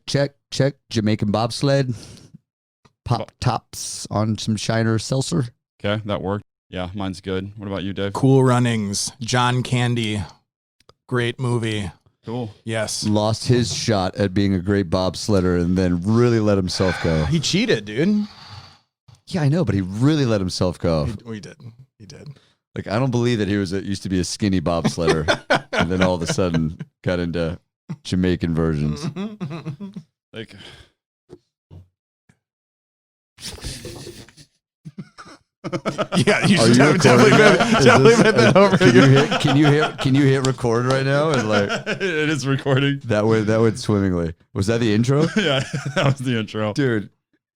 check. Jamaican bobsled. Pop tops on some Shiner seltzer. Okay, that worked. Yeah, mine's good. What about you, Dave? Cool Runnings. John Candy. Great movie. Cool. Yes. Lost his shot at being a great bobsledder and then really let himself go. He cheated, dude. Yeah, I know, but he really let himself go. He did. Like, I don't believe that he used to be a skinny bobsledder and then all of a sudden got into Jamaican versions. Like, yeah, you should definitely bet that over again. Can you hit record right now? And like, it is recording. That went swimmingly. Was that the intro? Yeah, that was the intro. Dude,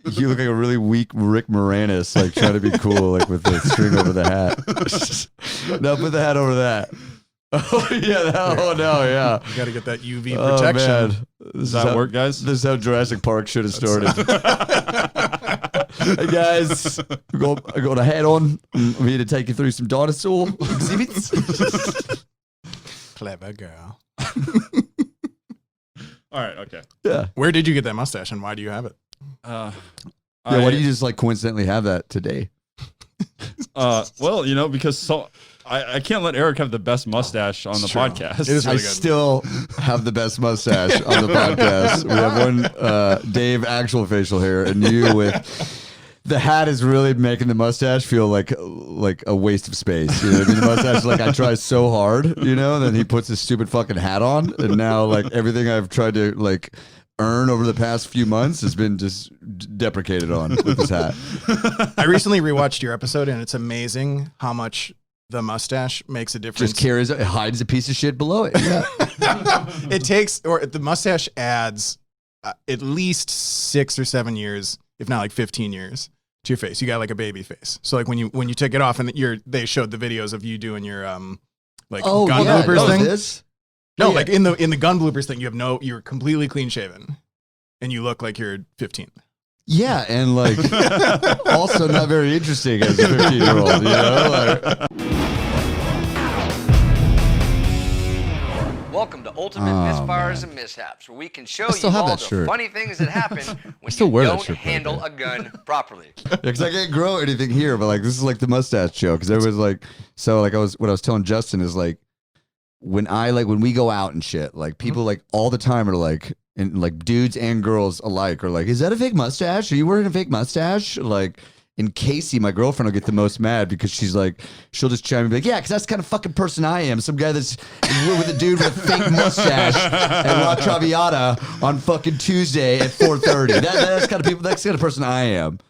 you look like a really weak Rick Moranis, like trying to be cool, like with the string over the hat. Now put the hat over that. Oh yeah, oh no, yeah. You got to get that UV protection. Oh, man. Does that work, guys? This is how Jurassic Park should have started. Hey guys, I got a hat on. I'm here to take you through some dinosaur exhibits. Clever girl. All right, okay. Yeah. Where did you get that mustache and why do you have it? Why do you just like coincidentally have that today? Well, because I can't let Eric have the best mustache on the podcast. It is really I good. still have the best mustache on the podcast. We have one Dave actual facial hair and you with the hat is really making the mustache feel like a waste of space. You know what I mean? The mustache is like I try so hard, then he puts his stupid fucking hat on and now like everything I've tried to like earn over the past few months has been just deprecated on with this hat. I recently rewatched your episode and it's amazing how much the mustache makes a difference. Just hides a piece of shit below it. Yeah. The mustache adds at least 6 or 7 years, if not like 15 years to your face. You got like a baby face. So like when you take it off and they showed the videos of you doing your gun bloopers thing. This? No, like in the gun bloopers thing, you're completely clean shaven and you look like you're 15. Yeah, and like also not very interesting as a 15-year-old, Welcome to Ultimate Misfires and Mishaps, where we can show you have all that the shirt. funny things that happen when still you wear that don't shirt, handle by a gun properly. Yeah, because I can't grow anything here, but like this is like the mustache show. Because everyone's like, so like what I was telling Justin is like when we go out and shit, like people like all the time are like, and like dudes and girls alike are like, is that a fake mustache? Are you wearing a fake mustache? Like. And Casey, my girlfriend, will get the most mad because she's like, she'll just chime in and be like, yeah, because that's the kind of fucking person I am. Some guy that's with a dude with a fake mustache at La Traviata on fucking Tuesday at 4:30. That's kind of people. That's the kind of person I am.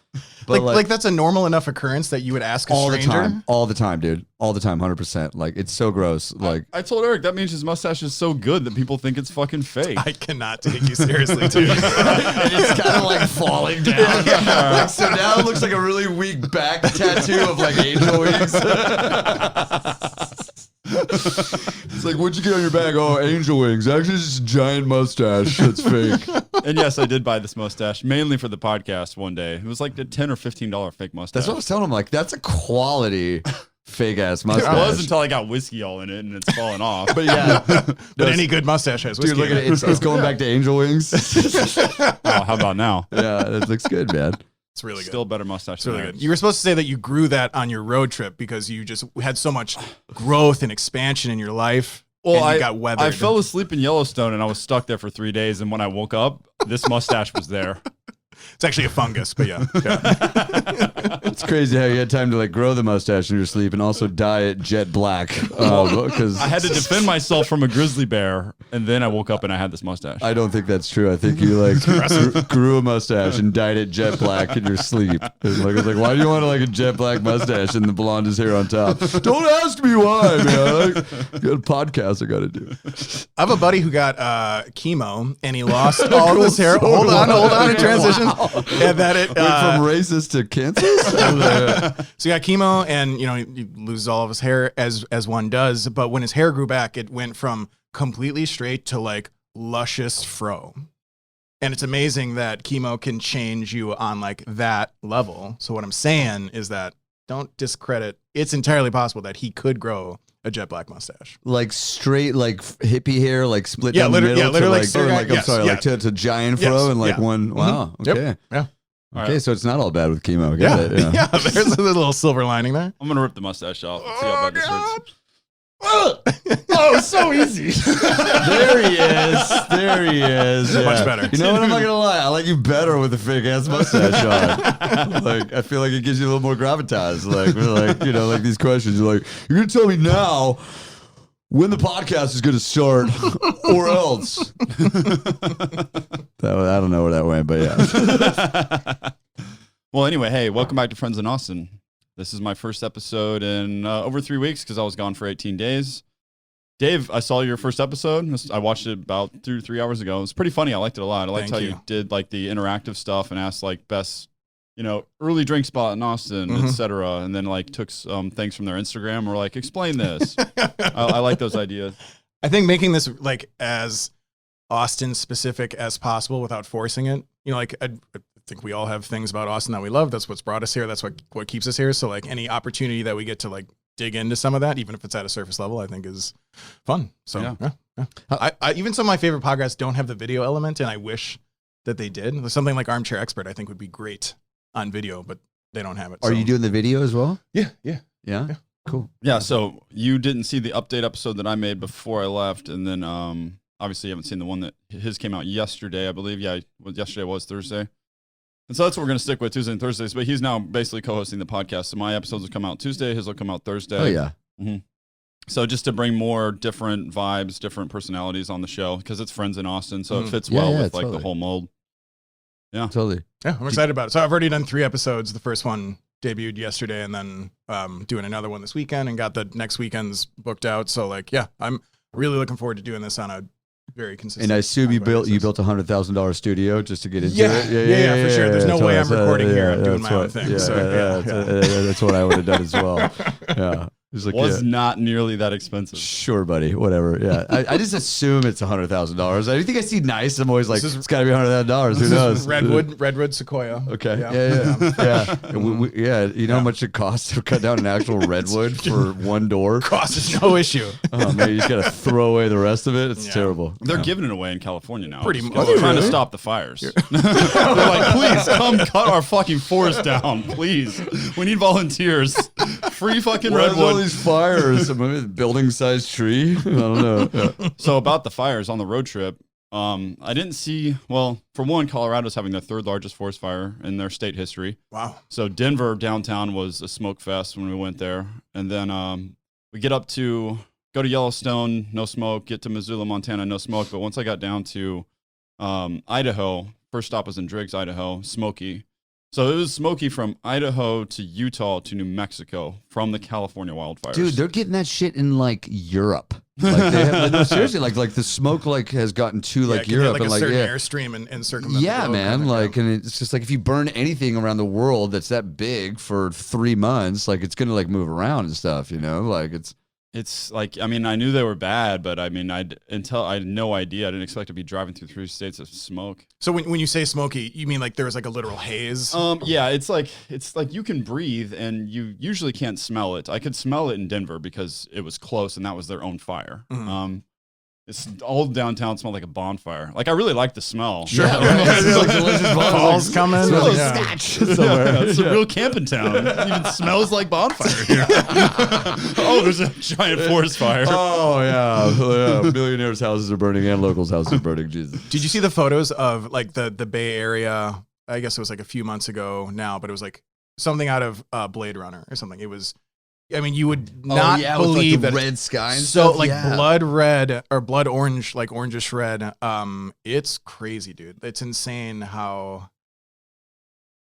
But like that's a normal enough occurrence that you would ask a stranger? All the time, dude. All the time, 100%. Like, it's so gross. Like, I told Eric that means his mustache is so good that people think it's fucking fake. I cannot take you seriously, dude. and it's kind of like falling down. Like, so now it looks like a really weak back tattoo of like angel wings. It's like, what'd you get on your back? Oh, angel wings. Actually, it's just a giant mustache that's fake. And yes, I did buy this mustache mainly for the podcast one day. It was like a $10 or $15 fake mustache. That's what I was telling him. Like, that's a quality fake ass mustache. It was until I got whiskey all in it and it's falling off. But yeah, but any good mustache has whiskey. Dude, look at it. It's going back to angel wings. Oh, how about now? Yeah, it looks good, man. It's really good. Still better mustache. It's really good. You were supposed to say that you grew that on your road trip because you just had so much growth and expansion in your life. Well, and you got weathered. I fell asleep in Yellowstone and I was stuck there for 3 days. And when I woke up, this mustache was there. It's actually a fungus, but yeah. It's crazy how you had time to like grow the mustache in your sleep and also dye it jet black. Because I had to defend myself from a grizzly bear, and then I woke up and I had this mustache. I don't think that's true. I think you like grew a mustache and dyed it jet black in your sleep. And like, I was like, why do you want like a jet black mustache and the blonde is hair on top? Don't ask me why, man. Got a podcast I got to do. I have a buddy who got chemo and he lost all of his hair. Hold on, in transition. Wow. And that it went from racist to cancer. So he got chemo, and he loses all of his hair as one does. But when his hair grew back, it went from completely straight to like luscious fro. And it's amazing that chemo can change you on like that level. So what I'm saying is that don't discredit. It's entirely possible that he could grow a jet black mustache. Like straight, like hippie hair, like split Yeah, down the literally- middle. yeah, literally like to straight- like, I'm yes, sorry, yeah. like to giant Yes, fro and like yeah. one. Wow. Yep. Okay. Yeah. Okay. So it's not all bad with chemo. Yeah. Got it. Yeah. There's a little silver lining there. I'm gonna rip the mustache off. Let's see how bad this hurts. Oh, so easy. There he is. There he is. Yeah. Much better. You know what? I'm not gonna lie. I like you better with a fake ass mustache on. Like, I feel like it gives you a little more gravitas. Like, you know, like these questions. You're like, you're gonna tell me now when the podcast is gonna start, or else. I don't know where that went, but yeah. Well, anyway, hey, welcome back to Friends in Austin. This is my first episode in over 3 weeks because I was gone for 18 days. Dave, I saw your first episode. I watched it about 2 to 3 hours ago. It was pretty funny. I liked it a lot. I liked how you did like the interactive stuff and asked like best, you know, early drink spot in Austin, etc. And then like took some things from their Instagram or like explain this. I like those ideas. I think making this like as Austin specific as possible without forcing it. You know, like I think we all have things about Austin that we love. That's what's brought us here. That's what keeps us here. So like any opportunity that we get to like dig into some of that, even if it's at a surface level, I think is fun. So yeah. I even some of my favorite podcasts don't have the video element, and I wish that they did. Something like Armchair Expert, I think would be great on video, but they don't have it. Are you doing the video as well? Yeah. Yeah. Cool. Yeah. So you didn't see the update episode that I made before I left, and then obviously you haven't seen the one that his came out yesterday, I believe. Yeah, yesterday was Thursday. And so that's what we're going to stick with, Tuesday and Thursdays. But he's now basically co-hosting the podcast. So my episodes will come out Tuesday. His will come out Thursday. Oh, yeah. Mm-hmm. So just to bring more different vibes, different personalities on the show, because it's Friends in Austin. So it fits well with like the whole mold. Yeah. Totally. Yeah, I'm excited about it. So I've already done 3 episodes. The first one debuted yesterday, and then doing another one this weekend, and got the next weekend's booked out. So like, yeah, I'm really looking forward to doing this on a very consistent. And I assume you built a $100,000 studio just to get into it. Yeah, for sure. There's no way I'm recording here and doing my own thing. That's what I would have done as well. Yeah. Like, not nearly that expensive. Sure, buddy. Whatever. Yeah. I just assume it's $100,000. Anything I see nice, I'm always like, it's got to be $100,000. Who knows? Redwood Sequoia. Okay. Yeah. You know how much it costs to cut down an actual redwood for one door? Cost is no issue. Oh man, you just got to throw away the rest of it. It's terrible. They're giving it away in California now. Pretty much. They're trying to stop the fires. They're like, please come cut our fucking forest down, please. We need volunteers. Free fucking redwood. These fires, building-sized tree. I don't know. Yeah. So about the fires on the road trip, I didn't see. Well, for one, Colorado's having their 3rd largest forest fire in their state history. Wow. So Denver downtown was a smoke fest when we went there, and then we go to Yellowstone, no smoke. Get to Missoula, Montana, no smoke. But once I got down to Idaho, first stop was in Driggs, Idaho, smoky. So it was smoky from Idaho to Utah to New Mexico from the California wildfires. Dude, they're getting that shit in like Europe. Like they have, no, seriously, like the smoke like has gotten to like Europe like and a like certain airstream and circumvent. Yeah, man. Like, and it's just like if you burn anything around the world that's that big for 3 months, like it's gonna like move around and stuff. You know, like It's like, I mean, I knew they were bad, but I mean, I had no idea. I didn't expect to be driving through 3 states of smoke. So when you say smoky, you mean like there was like a literal haze? Yeah, it's like you can breathe and you usually can't smell it. I could smell it in Denver because it was close and that was their own fire. Mm-hmm. It's all downtown smelled like a bonfire. Like I really like the smell. Sure, it's like delicious Fall's coming. It's a real camping town. It even smells like bonfire here. Oh, there's a giant forest fire. Oh yeah. Millionaires' houses are burning and locals' houses are burning. Jesus. Did you see the photos of like the Bay Area? I guess it was like a few months ago now, but it was like something out of Blade Runner or something. It was. I mean, you would not believe with, like, the that red sky and so stuff. like blood red or blood orange, like orangish red. It's crazy, dude. It's insane how.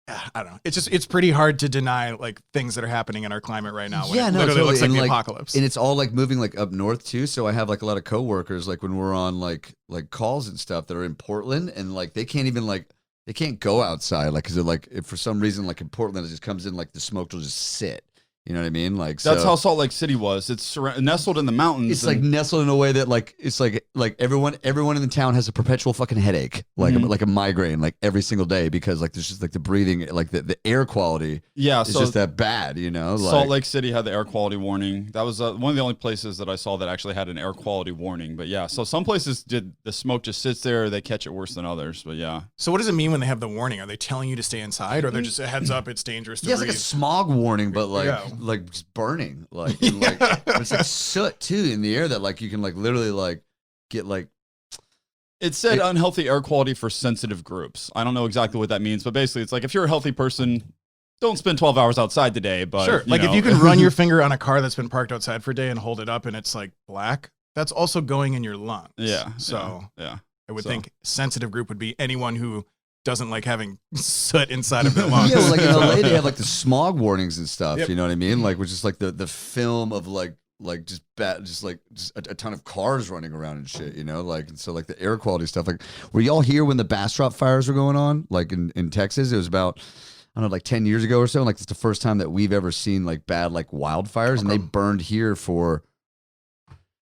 I don't know. It's pretty hard to deny like things that are happening in our climate right now. When it literally looks like the apocalypse. And it's all like moving like up north too. So I have like a lot of coworkers like when we're on like calls and stuff that are in Portland and like they can't even like they can't go outside like because they're like if for some reason like in Portland it just comes in like the smoke will just sit. You know what I mean? Like That's so, how Salt Lake City was. It's nestled in the mountains. it's like nestled in a way that like it's like everyone in the town has a perpetual fucking headache, like like a migraine, like every single day because like there's just like the breathing, like the air quality. yeah, It's so just that bad, you know. Like, Salt Lake City had the air quality warning. That was one of the only places that I saw that actually had an air quality warning. But yeah, so some places the smoke just sits there. They catch it worse than others. But yeah. So what does it mean when they have the warning? Are they telling you to stay inside, or they're just a heads up? It's dangerous to yeah, it's breathe. like a smog warning, but like just burning, like and, like it's like soot too in the air that like you can like literally like get like. It said unhealthy air quality for sensitive groups. I don't know exactly what that means, but basically it's like if you're a healthy person, don't spend 12 hours outside today. But Sure. Like if you can run your finger on a car that's been parked outside for a day and hold it up and it's like black, that's also going in your lungs. Yeah. So yeah. I would think sensitive group would be anyone who doesn't like having soot inside of their lungs. Yeah, well, like in LA, they have like the smog warnings and stuff. Yep. You know what I mean? Like, which is like the film of like just a ton of cars running around and shit. You know, like and so like the air quality stuff. Like, were y'all here when the Bastrop fires were going on? Like in Texas, it was about I don't know, like 10 years ago or so. Like it's the first time that we've ever seen like bad like wildfires, and they burned here for.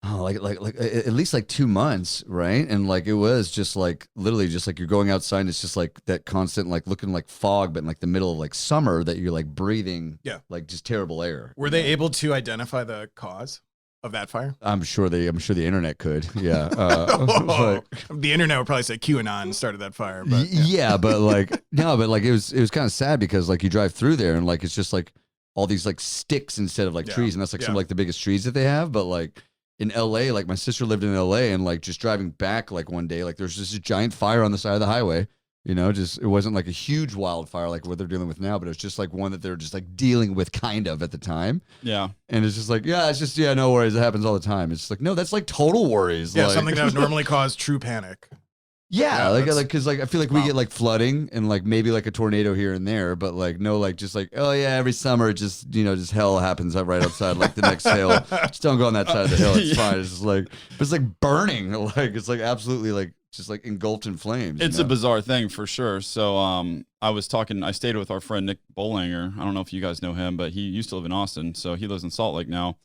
Oh, like at least like 2 months, right? And like it was just like literally just like you're going outside and it's just like that constant like looking like fog, but in like the middle of like summer that you're like breathing, like just terrible air. Were they able to identify the cause of that fire? I'm sure the internet could, yeah. The internet would probably say QAnon started that fire, but yeah, but like no, but like it was kind of sad because like you drive through there and like it's just like all these like sticks instead of like trees, and that's like some of like the biggest trees that they have, but like. In LA, like my sister lived in LA, and like just driving back, like one day, like there's just a giant fire on the side of the highway. You know, just it wasn't like a huge wildfire like what they're dealing with now, but it's just like one that they're just like dealing with kind of at the time. Yeah, and it's just like no worries, it happens all the time. It's just like no, that's like total worries. Yeah, like, something that would normally cause true panic. Yeah, like because like I feel like we get like flooding and like maybe like a tornado here and there, but like no, like just like oh yeah, every summer just just hell happens right outside like the next hill. Just don't go on that side of the hill. It's fine. It's just like but it's like burning. Like it's like absolutely like just like engulfed in flames. It's a bizarre thing for sure. So I stayed with our friend Nick Bolanger. I don't know if you guys know him, but he used to live in Austin, so he lives in Salt Lake now.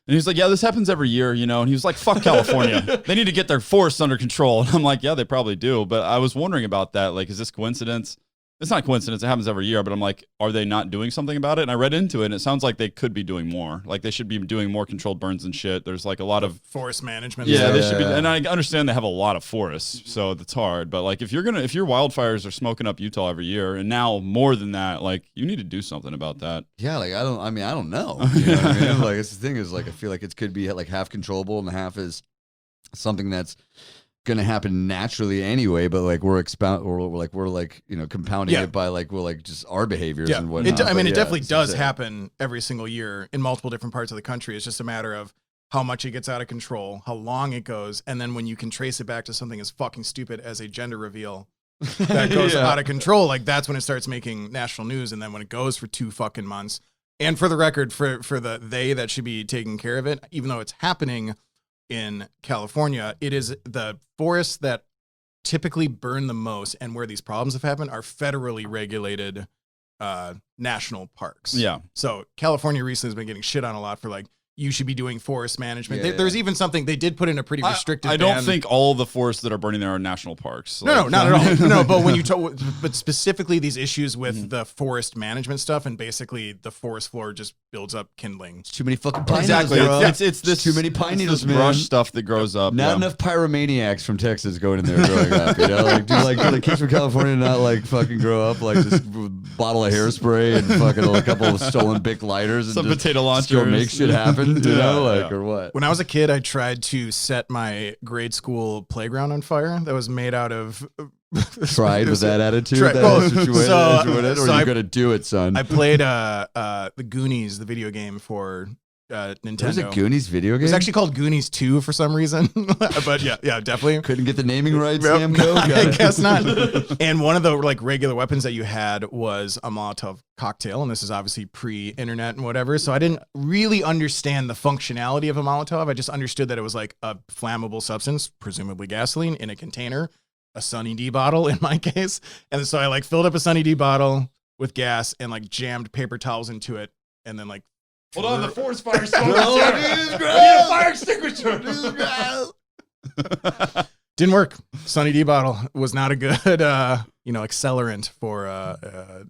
And he's like, yeah, this happens every year, and he was like, fuck California. They need to get their forests under control. And I'm like, yeah, they probably do. But I was wondering about that. Like, is this coincidence? It's not coincidence. It happens every year. But I'm like, are they not doing something about it? And I read into it, and it sounds like they could be doing more. Like, they should be doing more controlled burns and shit. There's like a lot of forest management. Yeah, they should be. And I understand they have a lot of forests, so it's hard. But like, if your wildfires are smoking up Utah every year, and now more than that, like, you need to do something about that. Yeah, like I don't know. You know what I mean? Like, it's the thing is like I feel like it could be like half controllable and half is something that's going to happen naturally anyway, but like we're compounding it by like just our behaviors and whatnot. It definitely does happen every single year in multiple different parts of the country. It's just a matter of how much it gets out of control, how long it goes, and then when you can trace it back to something as fucking stupid as a gender reveal that goes out of control, like that's when it starts making national news. And then when it goes for 2 fucking months, and for the record, for the they that should be taking care of it, even though it's happening in California, it is the forests that typically burn the most and where these problems have happened are federally regulated national parks. Yeah. So California recently has been getting shit on a lot for like, you should be doing forest management. There's even something they did put in a pretty restricted I don't think all the forests that are burning there are national parks. No, not at all. No, but when you but specifically these issues with the forest management stuff, and basically the forest floor just builds up kindling. It's too many fucking pine exactly. needles, bro. It's this too many pine needles, this man. brush stuff that grows up. Not enough pyromaniacs from Texas going in there growing up. You know, like do the kids from California not like fucking grow up like just bottle of hairspray and fucking a couple of stolen Bic lighters and some just potato launchers, go make shit happen. You know, like or what? When I was a kid, I tried to set my grade school playground on fire. That was made out of. Tried with that attitude. Or you're gonna do it, son. I played the Goonies, the video game for Nintendo. There's a Goonies video game. It was actually called Goonies 2 for some reason, but yeah, definitely couldn't get the naming rights. Namco, I guess not. And one of the like regular weapons that you had was a Molotov cocktail, and this is obviously pre-internet and whatever. So I didn't really understand the functionality of a Molotov. I just understood that it was like a flammable substance, presumably gasoline, in a container, a Sunny D bottle in my case. And so I like filled up a Sunny D bottle with gas and like jammed paper towels into it, and then like Hold on, the forest fire smoke. Oh, We need a fire extinguisher. Didn't work. Sunny D bottle was not a good, accelerant for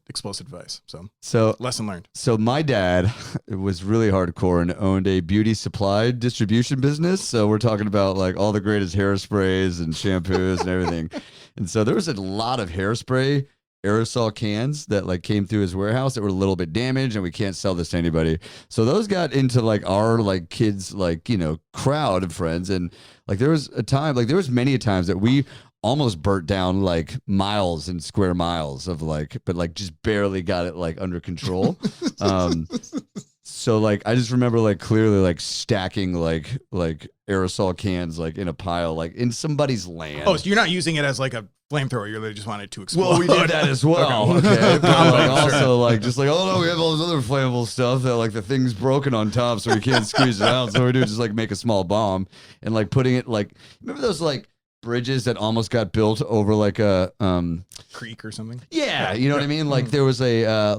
explosive device. So lesson learned. So my dad was really hardcore and owned a beauty supply distribution business. So we're talking about like all the greatest hairsprays and shampoos and everything. And so there was a lot of hairspray aerosol cans that like came through his warehouse that were a little bit damaged, and we can't sell this to anybody. So those got into like our like kids like crowd of friends, and like there was many times that we almost burnt down like miles and square miles of like, but like just barely got it like under control. So like I just remember like clearly like stacking like aerosol cans like in a pile like in somebody's land. Oh, so you're not using it as like a flamethrower. You literally just wanted to explode. Well, we did that as well. Okay. But like also like just like, oh no, we have all this other flammable stuff that like the thing's broken on top, so we can't squeeze it out. So we do just like make a small bomb and like putting it like, remember those like bridges that almost got built over like a creek or something? Yeah, you know what I mean? Like there was a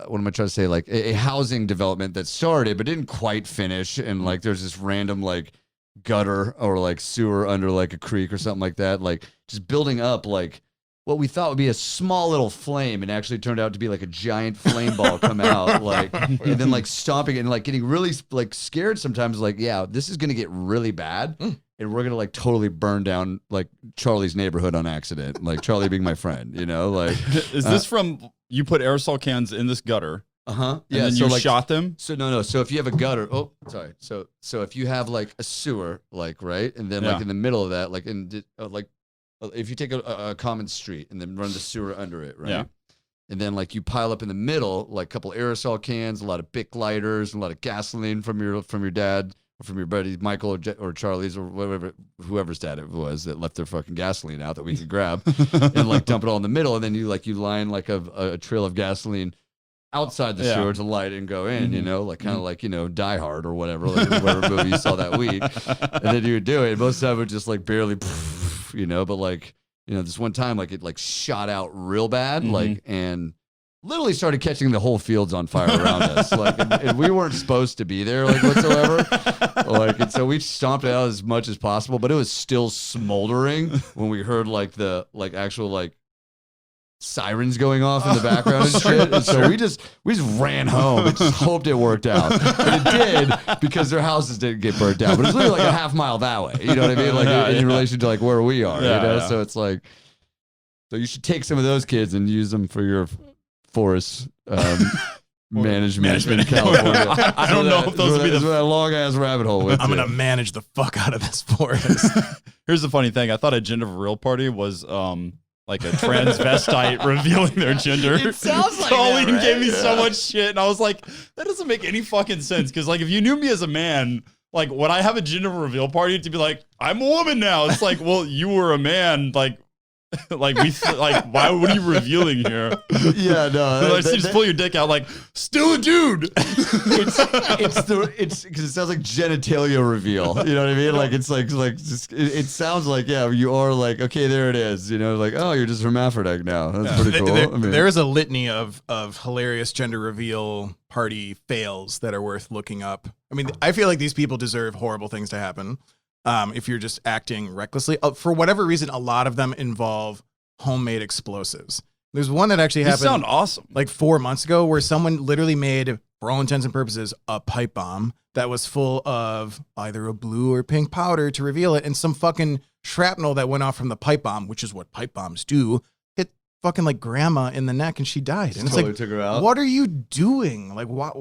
what am I trying to say? Like a housing development that started but didn't quite finish, and like there's this random like gutter or like sewer under like a creek or something like that, like just building up like what we thought would be a small little flame, and actually turned out to be like a giant flame ball come out, like, and then like stomping it and like getting really like scared sometimes, like, yeah, this is gonna get really bad. And we're gonna like totally burn down like Charlie's neighborhood on accident, like Charlie being my friend, like. Is this from you put aerosol cans in this gutter? Yeah. And then so you like, shot them. So no. So if you have a gutter, So if you have like a sewer, like right, and then like in the middle of that, like if you take a common street and then run the sewer under it, right? Yeah. And then like you pile up in the middle like a couple aerosol cans, a lot of Bic lighters, and a lot of gasoline from your dad. Or from your buddy Michael or Charlie's or whatever, whoever's dad it was that left their fucking gasoline out that we could grab, and like dump it all in the middle, and then you line like a trail of gasoline outside the sewer to light and go in, like kind of like Die Hard or whatever, like whatever movie you saw that week, and then you would do it. Most of the time it would just like barely, but like this one time like it like shot out real bad, like and. Literally started catching the whole fields on fire around us, like, and we weren't supposed to be there, like whatsoever, like, and so we stomped it out as much as possible, but it was still smoldering when we heard like the actual like sirens going off in the background and shit, and so we just ran home and just hoped it worked out, and it did because their houses didn't get burnt down, but it's literally like a half mile that way, you know what I mean, like in relation to like where we are, so it's like, so you should take some of those kids and use them for your forest management in California. I don't know if those would be that long ass rabbit hole. I'm gonna manage the fuck out of this forest. Here's the funny thing: I thought a gender reveal party was like a transvestite revealing their gender. It sounds like Colleen that, right? gave me so much shit, and I was like, that doesn't make any fucking sense. Because like, if you knew me as a man. Like, would I have a gender reveal party to be like, I'm a woman now? It's like, well, you were a man, like why what are you revealing here? Yeah, no. Just pull your dick out, like, still a dude. it's because it sounds like genitalia reveal. You know what I mean? Like it's like just, it sounds like you are like, okay, there it is. Like, oh, you're just hermaphrodite now. That's pretty cool. There is a litany of hilarious gender reveal party fails that are worth looking up. I mean, I feel like these people deserve horrible things to happen. If you're just acting recklessly. For whatever reason, a lot of them involve homemade explosives. There's one that actually happened. These sound awesome. Like 4 months ago, where someone literally made, for all intents and purposes, a pipe bomb that was full of either a blue or pink powder to reveal it, and some fucking shrapnel that went off from the pipe bomb, which is what pipe bombs do, hit fucking like grandma in the neck, and she died. And it's like, took her out. What are you doing? Like, what?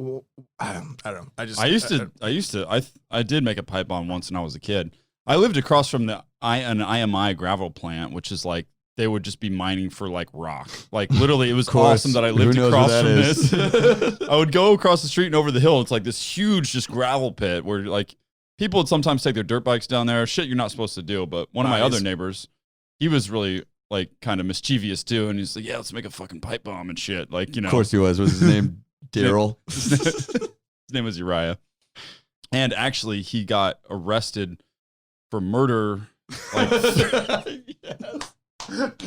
I don't know. I did make a pipe bomb once when I was a kid. I lived across from an IMI gravel plant, which is like they would just be mining for like rock. Like literally, it was awesome that I lived across from this. I would go across the street and over the hill. It's like this huge just gravel pit where like people would sometimes take their dirt bikes down there. Shit you're not supposed to do. But one of my other neighbors, he was really like kind of mischievous too, and he's like, yeah, let's make a fucking pipe bomb and shit. Like, Of course he was. Was his name Daryl? His name was Uriah. And actually he got arrested for murder. Like,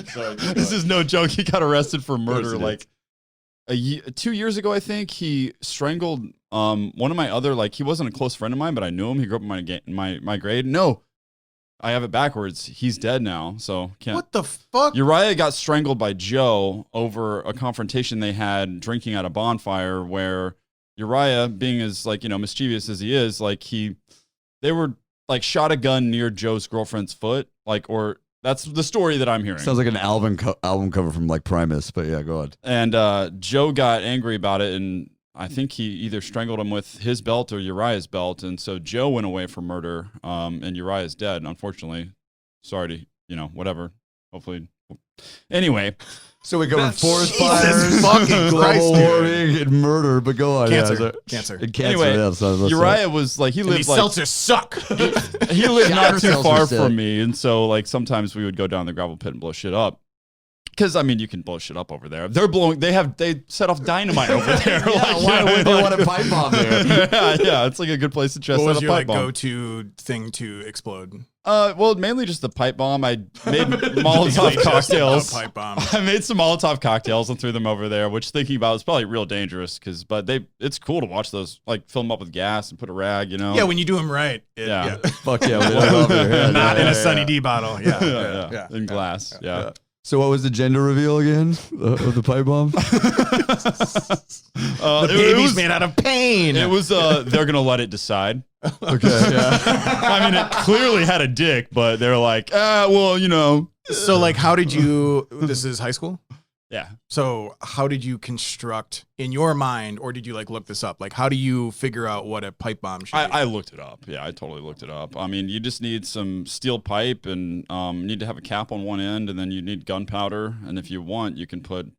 Sorry, this is no joke. He got arrested for murder like 2 years ago, I think. He strangled One of my other, like, he wasn't a close friend of mine, but I knew him. He grew up in my grade. No, I have it backwards. He's dead now, so can't. What the fuck? Uriah got strangled by Joe over a confrontation they had drinking at a bonfire where Uriah, being as, like, you know, mischievous as he is, like, they were, like, shot a gun near Joe's girlfriend's foot, like, or that's the story that I'm hearing. Sounds like an album cover from, like, Primus, but yeah, go on. And Joe got angry about it, and I think he either strangled him with his belt or Uriah's belt, and so Joe went away for murder, and Uriah's dead, unfortunately. Sorry to, you know, whatever. Hopefully. Anyway. So we go with forest Jesus fires, fucking Christ, global dude. warming, and murder, but go on. Cancer. Yeah, Cancer. And cancer. Anyway, yeah, so Uriah was like, he And lived these like, seltzers suck. he lived not too Seltzers far said. from me, and so, like, sometimes we would go down the gravel pit and blow shit up. Because, I mean, you can blow shit up over there. They set off dynamite over there. Why would they want a pipe bomb there? yeah, it's like a good place to test What out was a your pipe like bomb. go-to thing to explode? Well, mainly just the pipe bomb. I made Molotov cocktails. Pipe bomb. I made some Molotov cocktails and threw them over there, which, thinking about it, is probably real dangerous. But it's cool to watch those, like, fill them up with gas and put a rag, you know. Yeah, when you do them right. Yeah. Fuck yeah. we love it. Yeah, Not yeah, in a yeah, Sunny yeah. D bottle. Yeah. yeah, in glass. Yeah. So what was the gender reveal again of the pipe bomb? The baby's made out of pain. It was they're gonna let it decide. Okay. Yeah. I mean, it clearly had a dick, but they're like, well, you know. So, like, how did you? This is high school. Yeah. So, how did you construct in your mind, or did you like look this up? Like, how do you figure out what a pipe bomb should be? I looked it up. Yeah, I totally looked it up. I mean, you just need some steel pipe and need to have a cap on one end, and then you need gunpowder. And if you want, you can put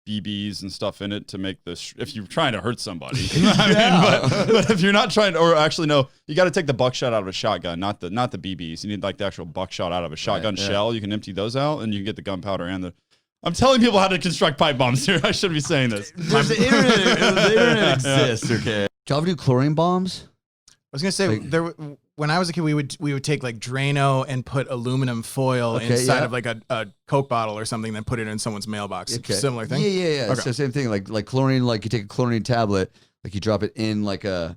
BBs and stuff in it to make this. If you're trying to hurt somebody, I mean, but if you're not trying to, or actually no, you got to take the buckshot out of a shotgun, not the BBs. You need like the actual buckshot out of a shotgun shell. You can empty those out, and you can get the gunpowder and the. I'm telling people how to construct pipe bombs here. I shouldn't be saying this. The internet exists, okay. Did y'all ever do chlorine bombs? I was gonna say when I was a kid, we would take like Drano and put aluminum foil inside of like a Coke bottle or something, then put it in someone's mailbox. Okay. Similar thing. Yeah. Okay. It's the same thing. Like chlorine. Like you take a chlorine tablet, like you drop it in like it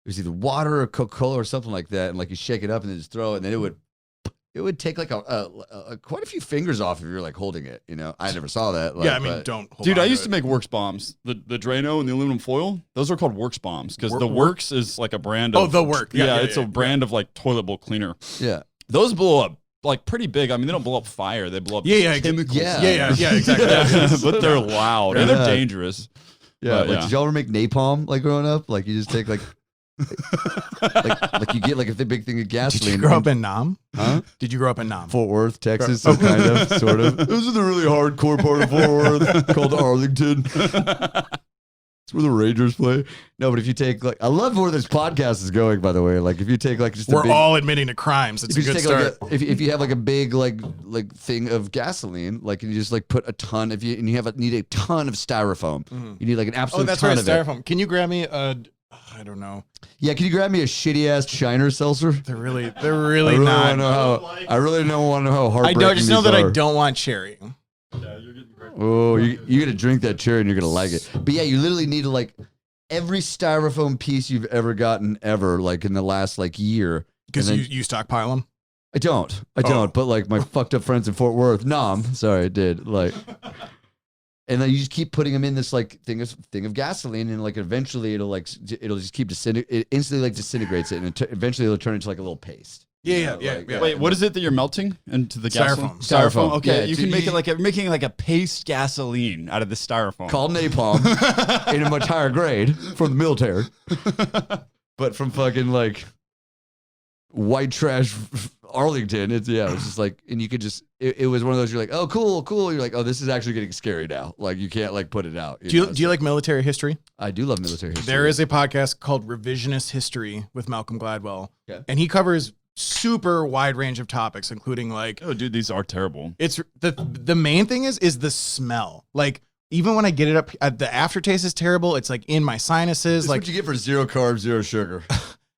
was either water or Coca-Cola or something like that, and like you shake it up and then just throw it, and then it would take like quite a few fingers off if you're like holding it. You know, I never saw that. Like, Yeah, I mean, don't. Hold Dude, on I used it. to make Works bombs. The Drano and the aluminum foil, those are called Works bombs because the Work? Works is like a brand of. Oh, the Work. Yeah, it's a brand of like toilet bowl cleaner. Yeah. Those blow up like pretty big. I mean, they don't blow up fire. They blow up chemicals. Yeah. Yeah, exactly. But they're loud and they're dangerous. Yeah. But, Like, did y'all ever make napalm like growing up? Like you just take like. like you get like a big thing of gasoline. Did you grow up in Nam? Huh? Did you grow up in Nam? Fort Worth, Texas, so kind of, sort of. It was in the really hardcore part of Fort Worth called Arlington. It's where the Rangers play. No, but if you take like, I love where this podcast is going. By the way, like if you take like just a We're big, all admitting to crimes. It's a if you good just take start. like if you have like a big like thing of gasoline, like and you just like put a ton and you need a ton of styrofoam. You need like an absolute Oh, that's ton right, of it. styrofoam. Can you grab me a? I don't know. Yeah, can you grab me a shitty ass Shiner seltzer? They're really I really not. I really don't want to know how heartbreaking I just know these that are. I don't want cherry. Oh, you're gonna drink that cherry and you're gonna like it. But yeah, you literally need to like every styrofoam piece you've ever gotten ever, like in the last like year. Because And then- you stockpile them. I don't. But like my fucked up friends in Fort Worth, sorry, I did like. And then you just keep putting them in this like thing of gasoline, and like eventually it'll just keep it instantly like disintegrates it, and eventually it'll turn into like a little paste. Yeah. Wait, what is it that you're melting into the gasoline? Styrofoam. Okay, Yeah, you can make it like making like a paste gasoline out of the styrofoam. Called napalm in a much higher grade from the military, but from fucking like white trash Arlington. It's just like, and you could just it was one of those you're like, oh cool. You're like, oh, this is actually getting scary now. Like you can't like put it out. Do you like military history? I do love military history. There is a podcast called Revisionist History with Malcolm Gladwell, and he covers super wide range of topics, including like, oh, dude, these are terrible. It's the main thing is the smell. Like even when I get it up, the aftertaste is terrible. It's like in my sinuses. This is like what you get for 0 carbs, 0 sugar.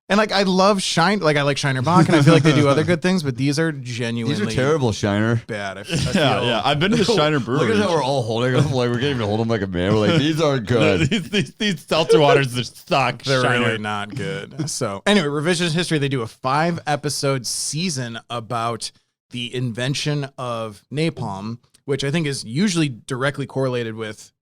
And like I love Shine, like I like Shiner Bock, and I feel like they do other good things, but these are genuinely These are terrible, Shiner. bad. I Yeah. I've been to the Shiner Brewery. Look at how we're all holding them. Like, we can't even hold them like a man. We're like, these aren't good. these seltzer waters are suck. They're Shiner. really not good. So anyway, Revisionist History, they do a 5-episode season about the invention of napalm, which I think is usually directly correlated with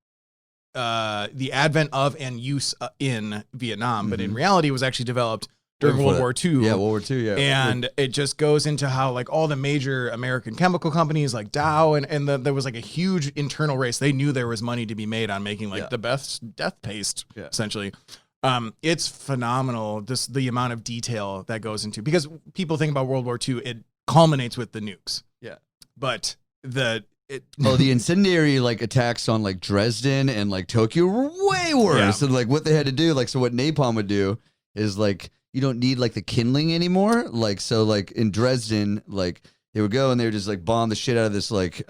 the advent of and use in Vietnam, but in reality it was actually developed during World War II. Yeah, World War II, yeah. And it just goes into how like all the major American chemical companies like Dow and there was like a huge internal race. They knew there was money to be made on making like the best death paste, essentially. It's phenomenal, the amount of detail that goes into, because people think about World War II, it culminates with the nukes. Yeah. But the incendiary like attacks on like Dresden and like Tokyo were way worse. And like what they had to do, like, so what napalm would do is like, you don't need like the kindling anymore. Like, so like in Dresden, like they would go and they would just like bomb the shit out of this like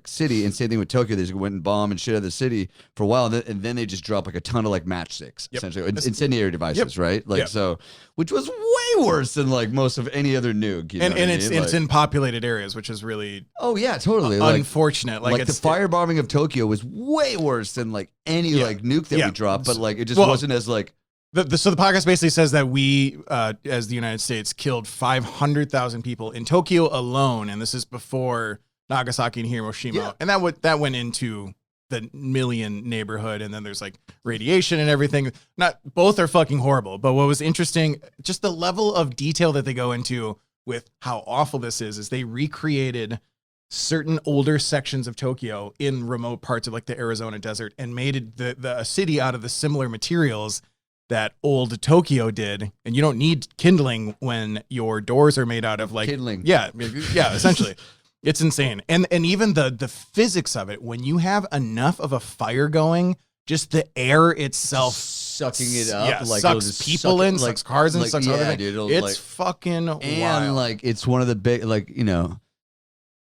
city. And same thing with Tokyo. They just went and bombed and shit out of the city for a while. And then they just drop like a ton of like matchsticks, essentially incendiary devices, right? Like, so, which was way worse than like most of any other nuke. You know what I mean? It's in populated areas, which is really totally unfortunate. Like the firebombing of Tokyo was way worse than like any like nuke that we dropped, but like it just wasn't as like. So the podcast basically says that we, as the United States, killed 500,000 people in Tokyo alone, and this is before Nagasaki and Hiroshima, and that went into the million neighborhood, and then there's like radiation and everything. Not both are fucking horrible, but what was interesting, just the level of detail that they go into with how awful this is they recreated certain older sections of Tokyo in remote parts of like the Arizona desert and made it a city out of the similar materials that old Tokyo did. And you don't need kindling when your doors are made out of like kindling. Yeah, essentially. It's insane. And even the physics of it, when you have enough of a fire going, just the air itself sucking it up, like sucks people in, like, sucks cars in, sucks other things. Dude, it's like, fucking wild. And like it's one of the big, like, you know,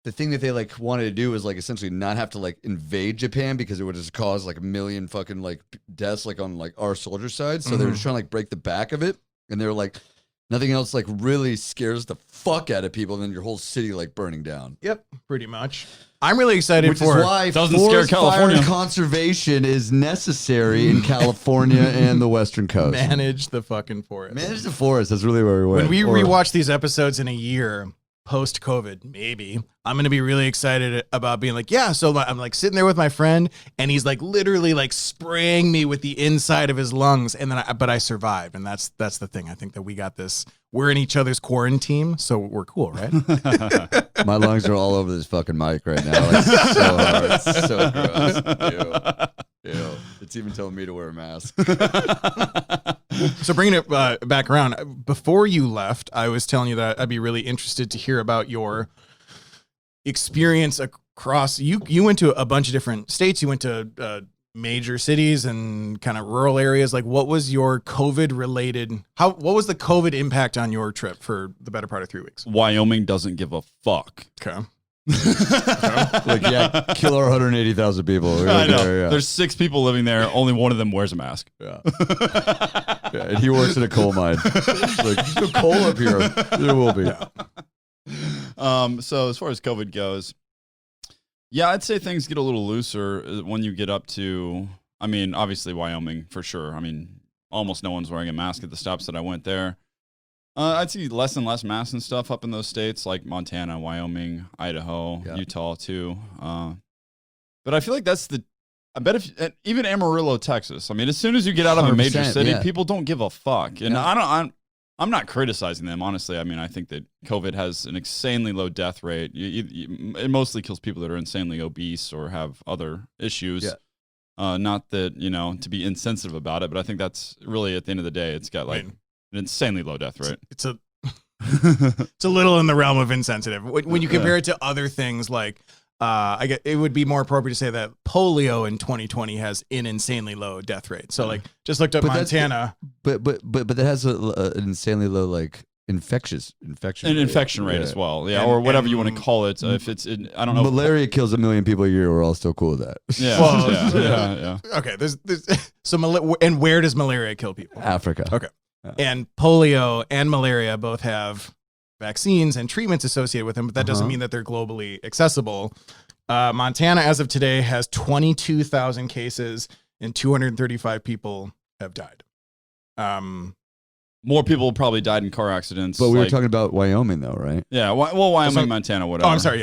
the thing that they like wanted to do was like essentially not have to like invade Japan because it would just cause like a million fucking like deaths like on like our soldier side. So they were just trying to like break the back of it, and they were like, nothing else like really scares the fuck out of people than your whole city like burning down. Yep, pretty much. I'm really excited Which is why doesn't scare California. Fire conservation is necessary in California and the Western Coast. Manage the fucking forest. Manage the forest. That's really where we went. When we rewatch these episodes in a year post-COVID, maybe I'm gonna be really excited about being like, yeah. So I'm like sitting there with my friend, and he's like literally like spraying me with the inside of his lungs, and then but I survived, and that's the thing. I think that we got this. We're in each other's quarantine, so we're cool, right? My lungs are all over this fucking mic right now. It's so hard. It's so gross. Ew. It's even telling me to wear a mask. So bringing it back around, before you left, I was telling you that I'd be really interested to hear about your experience across. You went to a bunch of different states. You went to major cities and kind of rural areas. Like, what was your COVID related? What was the COVID impact on your trip for the better part of 3 weeks? Wyoming doesn't give a fuck. Okay. Like, yeah, kill our 180,000 people. I know. There, yeah. There's 6 people living there. Only one of them wears a mask. Yeah. Yeah, and he works in a coal mine. Like, there's no coal up here. There will be. Yeah. So as far as COVID goes, yeah, I'd say things get a little looser when you get up to, I mean, obviously Wyoming for sure. I mean, almost no one's wearing a mask at the stops that I went there. I'd see less and less masks and stuff up in those states like Montana, Wyoming, Idaho, Utah too. But I feel like I bet if even Amarillo, Texas. I mean, as soon as you get out of a major city, people don't give a fuck. And I'm not criticizing them, honestly. I mean, I think that COVID has an insanely low death rate. It mostly kills people that are insanely obese or have other issues. Yeah. Not that, to be insensitive about it, but I think that's really, at the end of the day, it's got like an insanely low death rate. It's a little in the realm of insensitive. When you compare it to other things like, I get it would be more appropriate to say that polio in 2020 has an insanely low death rate. So like just looked up Montana, but that has an insanely low like infection rate as well. Yeah, or whatever you want to call it. If it's I don't know. Malaria kills 1 million people a year. We're all still cool with that. Yeah. Well, yeah. Okay. There's and where does malaria kill people? Africa. Okay. And polio and malaria both have vaccines and treatments associated with them, but that doesn't mean that they're globally accessible. Montana, as of today, has 22,000 cases and 235 people have died. More people probably died in car accidents. But we were talking about Wyoming, though, right? Yeah, well, Wyoming, Montana, whatever. Oh, I'm sorry.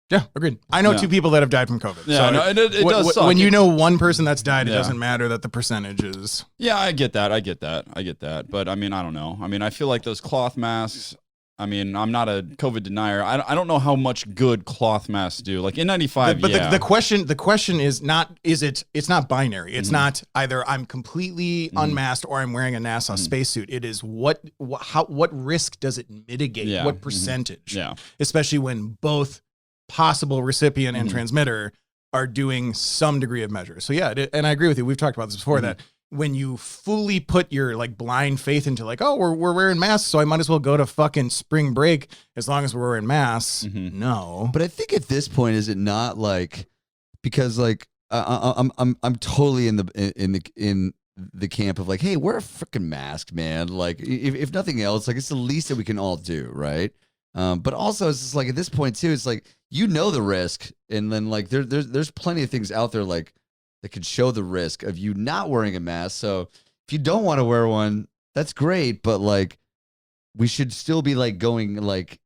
Yeah, agreed. I know 2 people that have died from COVID. Yeah, so no, it does suck. When you know one person that's died, it doesn't matter that the percentage is. Yeah, I get that. But I mean, I don't know. I mean, I feel like those cloth masks. I mean, I'm not a COVID denier. I don't know how much good cloth masks do. Like N95, but the question is not, it's not binary. It's not either I'm completely unmasked or I'm wearing a NASA spacesuit. It is what risk does it mitigate? Yeah. What percentage? Yeah. Especially when both possible recipient and transmitter are doing some degree of measure. So yeah, and I agree with you. We've talked about this before that when you fully put your like blind faith into like, oh, we're wearing masks, so I might as well go to fucking spring break as long as we're wearing masks. No, but I think at this point, is it not like, because like I'm totally in the camp of like, hey, wear a freaking mask, man. Like if nothing else, like it's the least that we can all do, right? But also it's just like at this point too, it's like the risk, and then like there's plenty of things out there like that could show the risk of you not wearing a mask. So if you don't want to wear one, that's great, but like we should still be like going like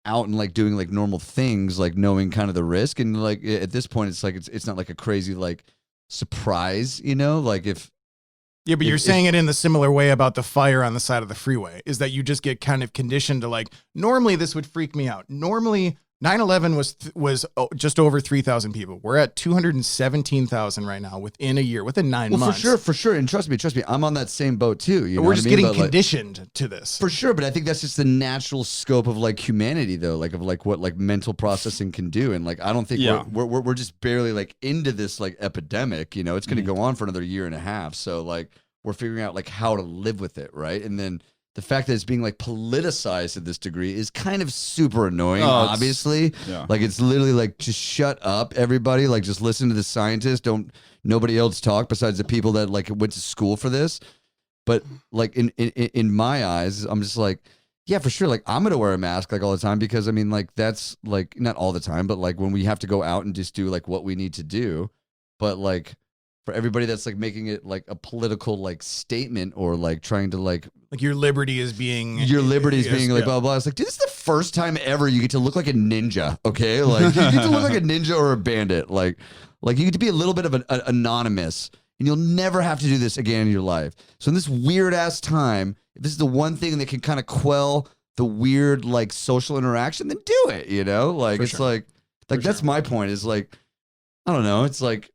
out and like doing like normal things, like knowing kind of the risk. And like at this point, it's like it's not like a crazy like surprise, like if. Yeah, but you're saying it in the similar way about the fire on the side of the freeway, is that you just get kind of conditioned to like, normally this would freak me out. Normally 9/11 was just over 3,000 people. We're at 217,000 right now within a year, within 9 months. For sure. And trust me, I'm on that same boat too. We're just getting conditioned to this. For sure, but I think that's just the natural scope of like humanity, though, like of like what like mental processing can do. And like I don't think we're just barely like into this like epidemic. It's going to go on for another year and a half. So like we're figuring out like how to live with it, right? And then the fact that it's being like politicized to this degree is kind of super annoying, obviously. Like it's literally like, just shut up, everybody. Like just listen to the scientists. Don't nobody else talk besides the people that like went to school for this. But like in my eyes, I'm just like, yeah, for sure. Like I'm going to wear a mask like all the time because I mean like that's like not all the time, but like when we have to go out and just do like what we need to do. But like for everybody that's like making it like a political like statement or like trying to like your liberty is being like blah blah. It's like, dude, this is the first time ever you get to look like a ninja. Okay, like you get to look like a ninja or a bandit. Like you get to be a little bit of an anonymous, and you'll never have to do this again in your life. So in this weird ass time, if this is the one thing that can kind of quell the weird like social interaction, then do it. Like For it's sure. like that's my point. Is like I don't know. It's like,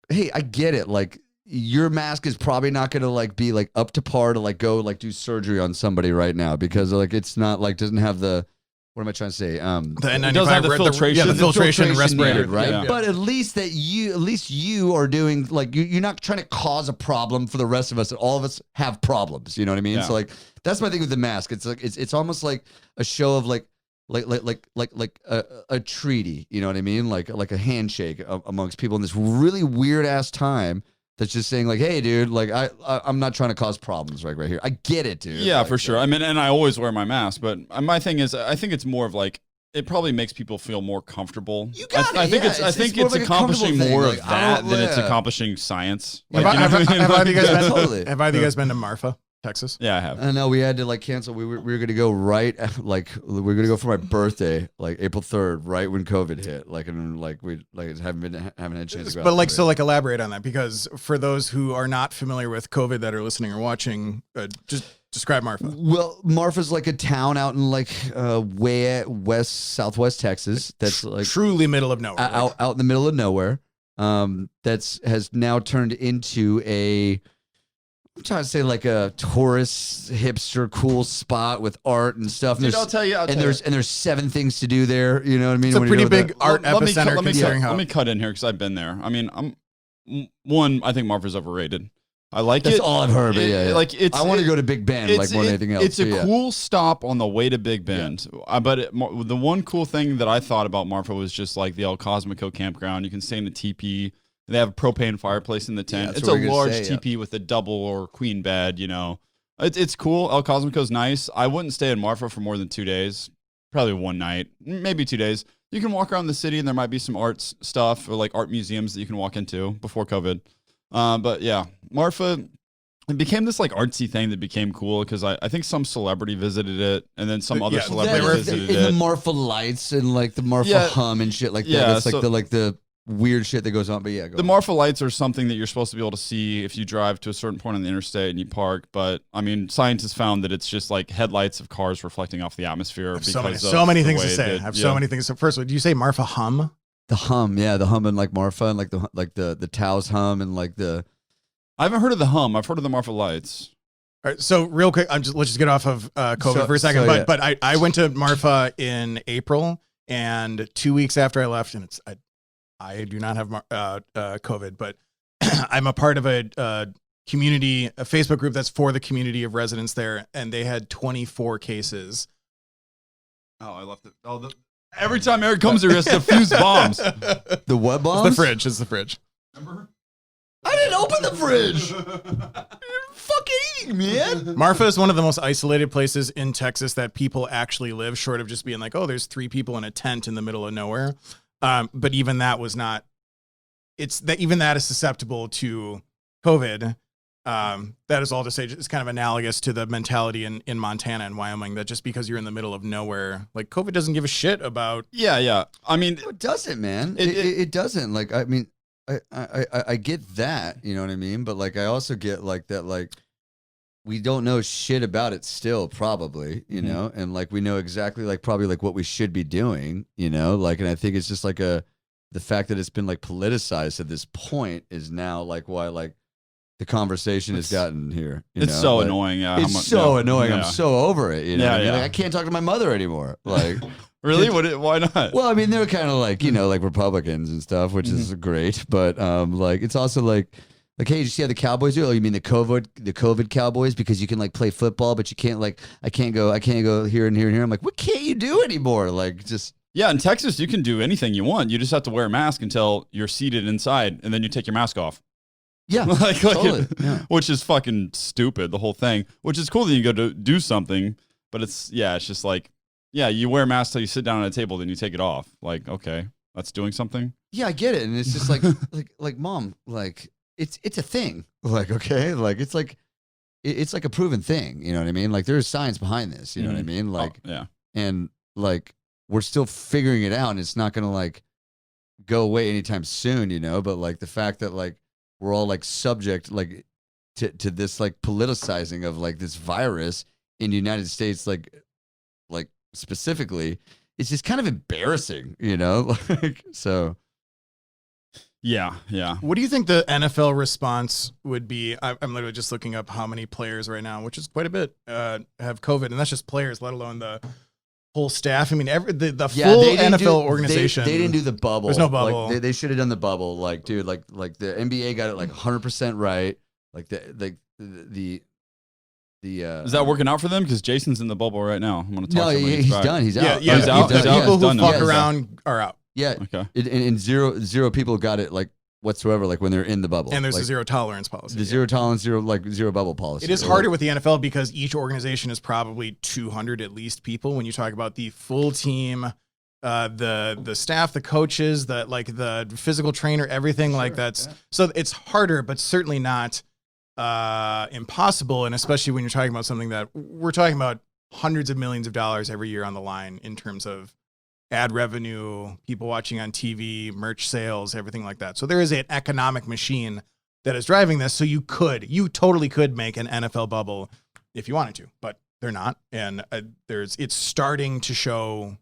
hey, I get it. Like your mask is probably not going to like be like up to par to like go like do surgery on somebody right now because like it's not like doesn't have the, what am I trying to say? The N95 it doesn't have the filtration. the filtration respirator, needed, right? Yeah. But at least you are doing like you're not trying to cause a problem for the rest of us. That all of us have problems. You know what I mean? Yeah. So like that's my thing with the mask. It's like it's almost like a show of like a treaty. You know what I mean? Like a handshake amongst people in this really weird ass time. That's just saying like, hey, dude, like I'm not trying to cause problems right here. I get it, dude. Yeah, like, for sure. I mean, and I always wear my mask, but my thing is, I think it's more of like, it probably makes people feel more comfortable. You got I think it. I think more it's like accomplishing more like, of that than it's accomplishing science. Have Like, you know what I mean? either of you guys Yeah, been? totally. Have either of you guys been to Marfa, Texas? Yeah, I have. I know we had to like cancel. We were going to go right like we were going to go for my birthday, like April 3rd, right when COVID hit. Like and like we like haven't had a chance to go. But like so, like elaborate on that because for those who are not familiar with COVID that are listening or watching, just describe Marfa. Well, Marfa's like a town out in like way southwest Texas. That's like truly middle of nowhere. out in the middle of nowhere. Has now turned into I'm trying to say like a tourist hipster cool spot with art and stuff. And Dude, I'll tell you. there's 7 things to do there. You know what I mean? It's a When you pretty go big there. art epicenter. Let me cut in here because I've been there. I mean, I think Marfa's overrated. I like That's it. all I've heard. But yeah. Like it's. I want to go to Big Bend like more than anything else. It's a cool stop on the way to Big Bend. But the one cool thing that I thought about Marfa was just like the El Cosmico campground. You can stay in the teepee. They have a propane fireplace in the tent. that's It's what a we're gonna large say, yeah. teepee with a double or queen bed, It's cool. El Cosmico's nice. I wouldn't stay in Marfa for more than 2 days. Probably one night, maybe 2 days. You can walk around the city and there might be some arts stuff or like art museums that you can walk into before COVID. But yeah, Marfa, it became this like artsy thing that became cool because I think some celebrity visited it and then some other celebrity visited and it. the Marfa lights and like the Marfa hum and shit like that. Yeah, That's like the weird shit that goes on. But yeah, the Marfa lights are something that you're supposed to be able to see if you drive to a certain point on the interstate and you park. But I mean, scientists found that it's just like headlights of cars reflecting off the atmosphere. So many things to say. I have so many things. So first, do you say Marfa hum? The hum, yeah, the hum and like Marfa and like the Taos hum and like the. I haven't heard of the hum. I've heard of the Marfa lights. All right, so real quick, let's just get off of COVID for a second. But I went to Marfa in April, and 2 weeks after I left, and I do not have COVID, but I'm a part of a Facebook group that's for the community of residents there, and they had 24 cases. Oh, I left it. Every time Eric comes here, he has to fuse bombs. The what bombs? It's the fridge. Remember? I didn't open the fridge. You're fucking eating, man. Marfa is one of the most isolated places in Texas that people actually live, short of just being like, oh, there's 3 people in a tent in the middle of nowhere. But even that was not. Even that is susceptible to COVID. That is all to say, it's kind of analogous to the mentality in Montana and Wyoming that just because you're in the middle of nowhere, like COVID doesn't give a shit about. Yeah. I mean, it doesn't, man. It doesn't. Like, I mean, I get that, you know what I mean? But like, I also get like that, like, we don't know shit about it still, probably, you know? And like, we know exactly like probably like what we should be doing, you know? Like, and I think it's just like the fact that it's been like politicized at this point is now like why like the conversation has gotten here. It's so annoying. Yeah. It's so annoying. Yeah. I'm so over it. You know what I mean? Yeah. Like, I can't talk to my mother anymore. Like, really? Why not? well, I mean, they're kind of like, you know, like Republicans and stuff, which is great. But like, it's also like, hey, did you see how the Cowboys do? Oh, you mean the COVID Cowboys? Because you can like play football, but you can't like, I can't go here and here and here. I'm like, what can't you do anymore? Like, just. Yeah, in Texas, you can do anything you want. You just have to wear a mask until you're seated inside, and then you take your mask off. Yeah, totally. Which is fucking stupid, the whole thing. Which is cool that you go to do something, but it's just like, you wear a mask till you sit down at a table, then you take it off. Like, okay, that's doing something. Yeah, I get it. And it's just like, like mom, like, it's a thing. Like, okay, like, it's like a proven thing. You know what I mean? Like, there's science behind this. You know what I mean? Like, and like, we're still figuring it out, and it's not going to like go away anytime soon, you know, but like the fact that like we're all like subject like to this like politicizing of like this virus in the United States, like specifically, it's just kind of embarrassing, you know? Like, so. Yeah. What do you think the NFL response would be? I'm literally just looking up how many players right now, which is quite a bit, have COVID, and that's just players, let alone the whole staff. I mean, the full NFL organization. They didn't do the bubble. There's no bubble. Like, they should have done the bubble. Like, dude, like the NBA got it like 100% right. Like the is that working out for them? Because Jason's in the bubble right now. I'm gonna talk. No, he's done. He's out. Yeah, he's out. The people who fuck around are out. Yeah. Okay. And zero people got it like whatsoever. Like when they're in the bubble. And there's like, a zero tolerance policy. The zero tolerance, zero bubble policy. It is harder with the NFL because each organization is probably 200 at least people. When you talk about the full team, the staff, the coaches, the physical trainer, everything like that's so it's harder, but certainly not impossible. And especially when you're talking about something that we're talking about hundreds of millions of dollars every year on the line in terms of ad revenue, people watching on TV, merch sales, everything like that. So there is an economic machine that is driving this. So you totally could make an NFL bubble if you wanted to, but they're not. And it's starting to show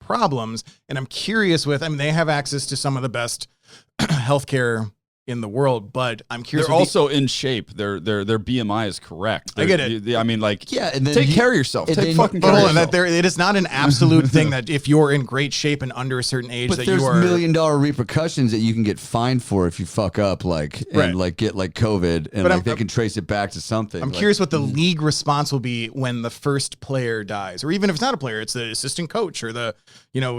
problems. And I'm curious they have access to some of the best healthcare in the world, but I'm curious. They're also in shape. Their BMI is correct. I get it. I mean, like, and then take care of yourself. Take fucking care of yourself. It is not an absolute thing that if you're in great shape and under a certain age, but that there's you are $1 million repercussions that you can get fined for if you fuck up, like and like get like COVID, and like they can trace it back to something. I'm curious what the league response will be when the first player dies, or even if it's not a player, it's the assistant coach or the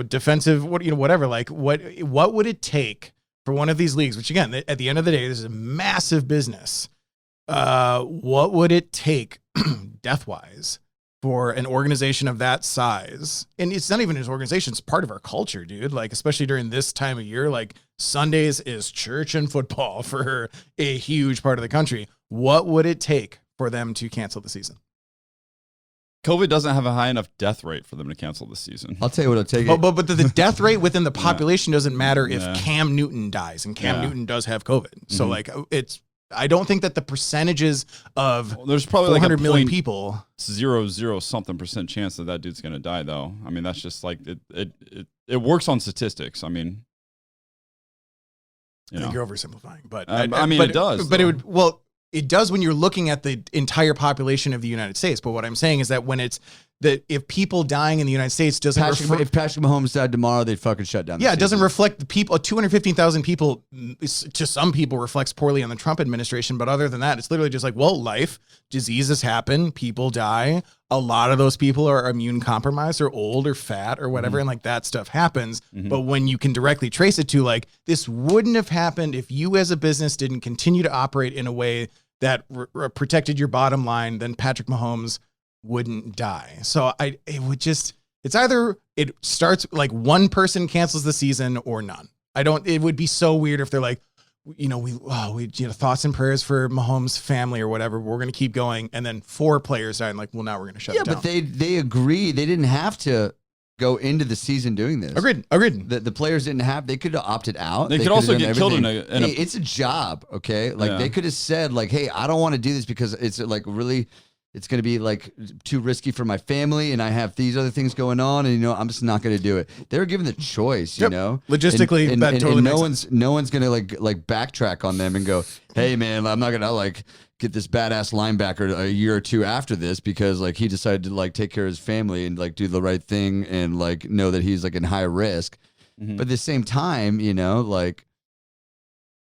defensive whatever. Like what would it take for one of these leagues, which again, at the end of the day, this is a massive business. What would it take death-wise for an organization of that size? And it's not even an organization, it's part of our culture, dude. Like, especially during this time of year, like Sundays is church and football for a huge part of the country. What would it take for them to cancel the season? COVID doesn't have a high enough death rate for them to cancel the season. I'll tell you what it'll take. But the death rate within the population doesn't matter if Yeah. Cam Newton dies, and Cam Yeah. Newton does have COVID. So like I don't think that the percentages of There's probably like 400 a million 0.00 people. something percent chance that dude's gonna die though. I mean, that's just like it works on statistics. I mean, I think you're oversimplifying, but I mean, it does, But though. it does when you're looking at the entire population of the United States. But what I'm saying is that when it's that if people dying in the United States doesn't If Patrick Mahomes died tomorrow, they'd fucking shut down. yeah, the it doesn't season. reflect the people. 215,000 people to some people reflects poorly on the Trump administration, but other than that, it's literally just like, well, life, diseases happen, people die. A lot of those people are immune compromised or old or fat or whatever, and like that stuff happens. But when you can directly trace it to like this wouldn't have happened if you as a business didn't continue to operate in a way that protected your bottom line, then Patrick Mahomes wouldn't die. So it's either it starts like one person cancels the season or none. It would be so weird if they're like, we thoughts and prayers for Mahomes' family or whatever. We're going to keep going. And then 4 players die and like, well, now we're going to shut it down. But they agreed. They didn't have to go into the season doing this. Agreed. The players didn't have. They could have opted out. They could could also have done get killed in everything. a Hey, it's a job, okay? Like Yeah. they could have said, like, "Hey, I don't want to do this because it's like really, it's going to be like too risky for my family, and I have these other things going on, and I'm just not going to do it." They were given the choice, you Yep. know. Logistically, that totally no makes sense. one's going to like backtrack on them and go, "Hey, man, I'm not going to like get this badass linebacker a year or two after this because like he decided to like take care of his family and like do the right thing and like know that he's like in high risk." But at the same time, like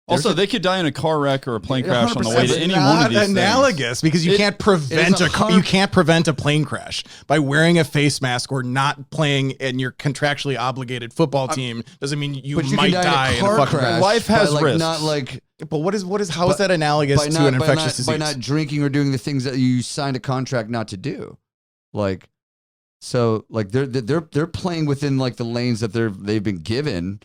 Also, they could die in a car wreck or a plane crash on the way to any one of these analogous because you can't prevent you can't prevent a plane crash by wearing a face mask or not playing in your contractually obligated football team. Doesn't mean you but you might can die in a car fucking crash. Life has by, like, risks. Not like But how is that analogous to an infectious disease? by not drinking or doing the things that you signed a contract not to do, like. So like they're playing within like the lanes that they've been given,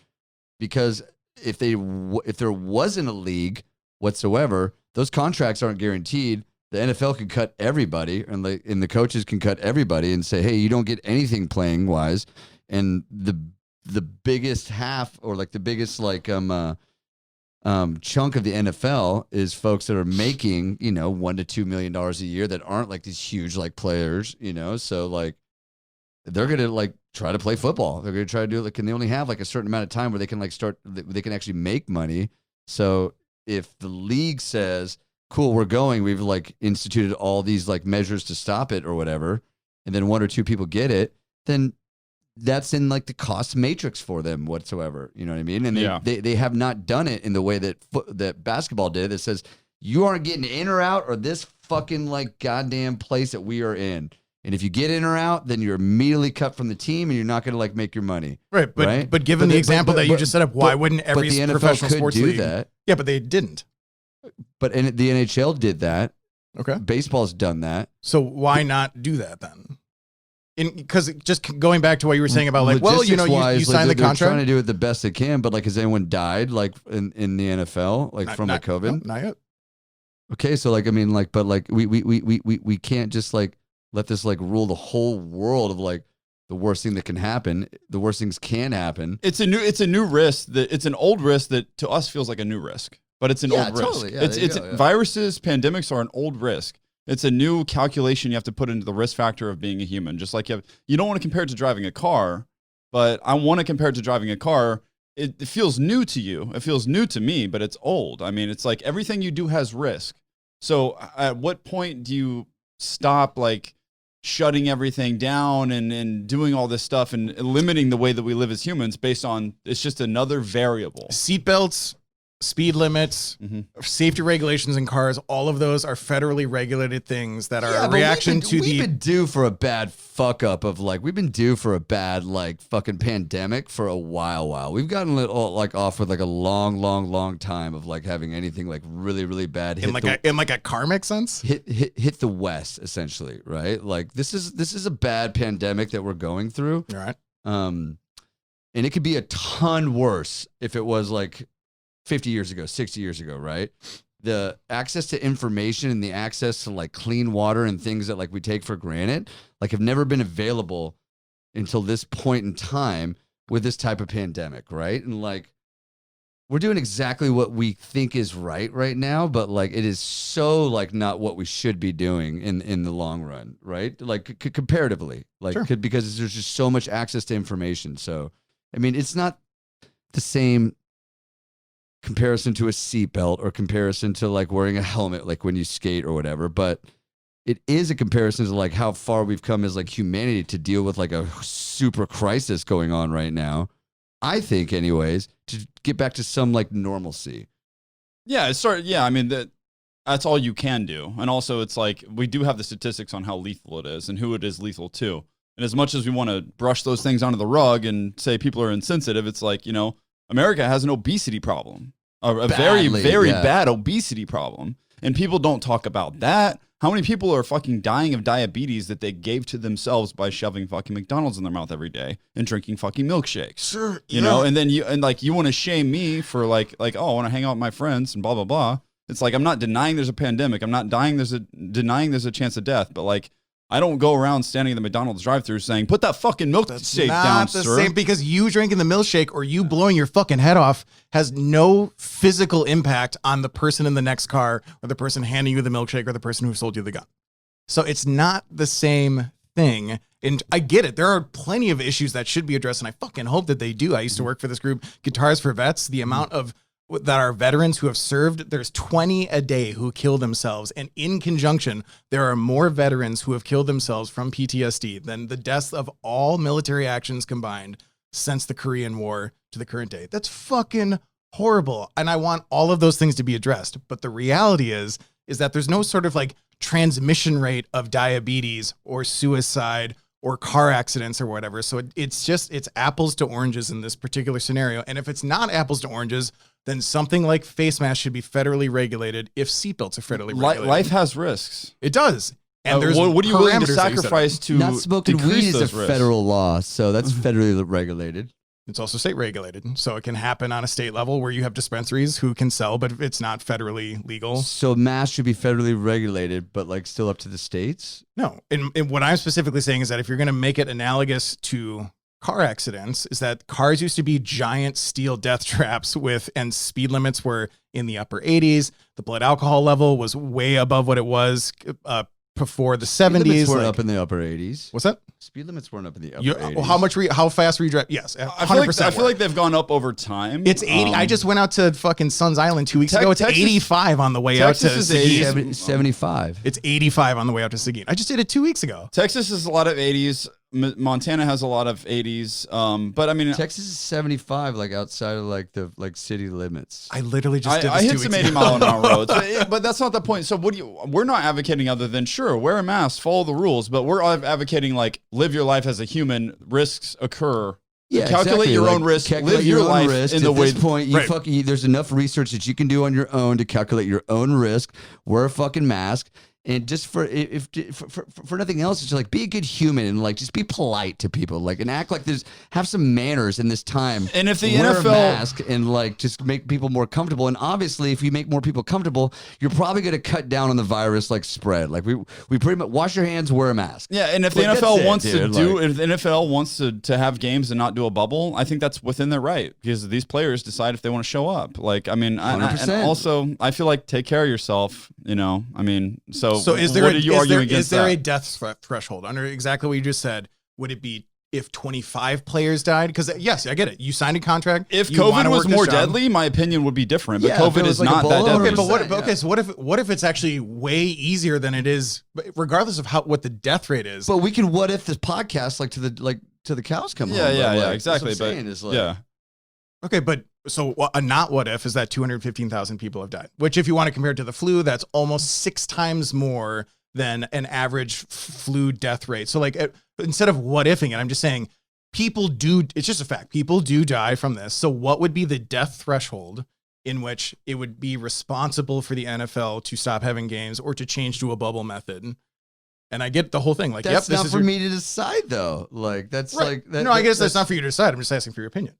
because if there wasn't a league whatsoever, those contracts aren't guaranteed. The NFL can cut everybody, and the coaches can cut everybody and say, hey, you don't get anything playing wise. And the biggest half or like the biggest like chunk of the NFL is folks that are making $1 to $2 million a year that aren't like these huge like players, so like. They're gonna like try to play football. They're gonna try to do it. Like, and they only have like a certain amount of time where they can like they can actually make money. So if the league says, "Cool, we're going," we've like instituted all these like measures to stop it or whatever, and then 1 or 2 people get it, then that's in like the cost matrix for them whatsoever. You know what I mean? And they have not done it in the way that basketball did. That says you aren't getting in or out or this fucking like goddamn place that we are in. And if you get in or out, then you're immediately cut from the team, and you're not going to like make your money. Right, but given the example that you just set up, why wouldn't every the NFL professional could sports do league that? Yeah, but they didn't. But the NHL did that. Okay, Baseball's done that. So why not do that then? Because just going back to what you were saying about like, well, you signed the they're contract. trying to do it the best they can, but like, has anyone died like in the NFL like from like COVID? Not yet. Okay, so like I mean like, but like we can't just like let this like rule the whole world of like the worst thing that can happen. The worst things can happen. It's a new risk it's an old risk that to us feels like a new risk, but it's an old totally. risk. Yeah, Viruses, pandemics are an old risk. It's a new calculation you have to put into the risk factor of being a human. Just like you don't want to compare it to driving a car, but I want to compare it to driving a car. It feels new to you. It feels new to me, but it's old. I mean, it's like everything you do has risk. So at what point do you stop like shutting everything down and doing all this stuff and limiting the way that we live as humans based on it's just another variable? Seatbelts speed limits, safety regulations in cars, all of those are federally regulated things that are a reaction to we've been due for a bad fuck up of like, we've been due for a bad like fucking pandemic for a while. We've gotten like off with like a long time of like having anything like really bad hit in like a karmic sense. Hit the West essentially, right? Like this is a bad pandemic that we're going through. All right. And it could be a ton worse if it was like 50 years ago, 60 years ago, right? The access to information and the access to like clean water and things that like we take for granted, like have never been available until this point in time with this type of pandemic, right? And like, we're doing exactly what we think is right now, but like it is so like not what we should be doing in the long run, right? Like comparatively, like Sure. Because there's just so much access to information. So, I mean, it's not the same comparison to a seatbelt or comparison to like wearing a helmet, like when you skate or whatever, but it is a comparison to like how far we've come as like humanity to deal with like a super crisis going on right now. I think anyways, to get back to some like normalcy. Yeah, I mean that's all you can do. And also it's like we do have the statistics on how lethal it is and who it is lethal to. And as much as we want to brush those things onto the rug and say people are insensitive, it's like, you know, America has an obesity problem, a very bad obesity problem. And people don't talk about that. How many people are fucking dying of diabetes that they gave to themselves by shoving fucking McDonald's in their mouth every day and drinking fucking milkshakes? Sure. You know, and then you want to shame me for like, oh, I want to hang out with my friends and blah, blah, blah. It's like, I'm not denying there's a pandemic. I'm not denying there's a chance of death, but like, I don't go around standing in the McDonald's drive-thru saying, put that fucking milkshake down, sir. Not the same, because you drinking the milkshake or you blowing your fucking head off has no physical impact on the person in the next car or the person handing you the milkshake or the person who sold you the gun. So it's not the same thing. And I get it. There are plenty of issues that should be addressed, and I fucking hope that they do. I used to work for this group, Guitars for Vets. The amount of that are veterans who have served, there's 20 a day who kill themselves. And in conjunction, there are more veterans who have killed themselves from PTSD than the deaths of all military actions combined since the Korean War to the current day. That's fucking horrible. And I want all of those things to be addressed. But the reality is that there's no sort of like transmission rate of diabetes or suicide or car accidents or whatever. So it's apples to oranges in this particular scenario. And if it's not apples to oranges, then something like face masks should be federally regulated if seatbelts are federally regulated. Life has risks. It does. And there's what are you willing to sacrifice to not smoking weed is a risks? federal law, so that's federally regulated. It's also state regulated. So it can happen on a state level where you have dispensaries who can sell, but it's not federally legal. So masks should be federally regulated, but like still up to the states? No. And what I'm specifically saying is that if you're going to make it analogous to car accidents, is that cars used to be giant steel death traps and speed limits were in the upper 80s. The blood alcohol level was way above what it was before the 70s. Speed limits weren't up in the upper 80s. What's that? Speed limits weren't up in the upper 80s. Well, how fast were you driving? Yes, 100%. I feel like they've gone up over time. It's 80. I just went out to fucking Suns Island 2 weeks ago. It's Texas, 85 on the way out to Seguin. 75. It's 85 on the way out to Seguin. I just did it 2 weeks ago. Texas is a lot of 80s. Montana has a lot of 80s. But I mean, Texas is 75, like outside of like the city limits. I literally just did this I 2 hit weeks some 80 ago. mile an hour roads, but that's not the point. So we're not advocating other than sure, wear a mask, follow the rules, but we're advocating like live your life as a human. Risks occur. Yeah, calculate exactly. your own risk. Calculate Live your life risk. in the way. At this point, there's enough research that you can do on your own to calculate your own risk. Wear a fucking mask. And just for nothing else, it's just like be a good human and like just be polite to people, like and act like have some manners in this time. And if the wear NFL a mask and like just make people more comfortable. And obviously, if you make more people comfortable, you're probably going to cut down on the virus like spread. Like we pretty much wash your hands, wear a mask. Yeah, and if the NFL wants if the NFL wants to have games and not do a bubble, I think that's within their right because these players decide if they want to show up. Like I mean, and also I feel like take care of yourself. You know, I mean, so is there a death threshold under exactly what you just said? Would it be if 25 players died? Because yes, I get it. You signed a contract. If COVID was more deadly, my opinion would be different. But COVID is like not that deadly. Okay, so what if it's actually way easier than it is, regardless of what the death rate is? But we can what if this podcast to the cows come home. Yeah, exactly. But yeah. Okay, but a not what if is that 215,000 people have died, which if you want to compare it to the flu, that's almost 6 times more than an average flu death rate. So like instead of what ifing it, I'm just saying it's just a fact. People do die from this. So what would be the death threshold in which it would be responsible for the NFL to stop having games or to change to a bubble method? And I get the whole thing. Like, that's this not is for me to decide, though. Like, that's right. like that. No, I guess that's not for you to decide. I'm just asking for your opinion.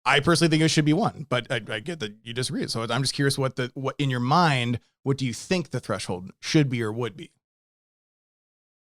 I personally think it should be 1, but I get that you disagree. So I'm just curious what in your mind, what do you think the threshold should be or would be?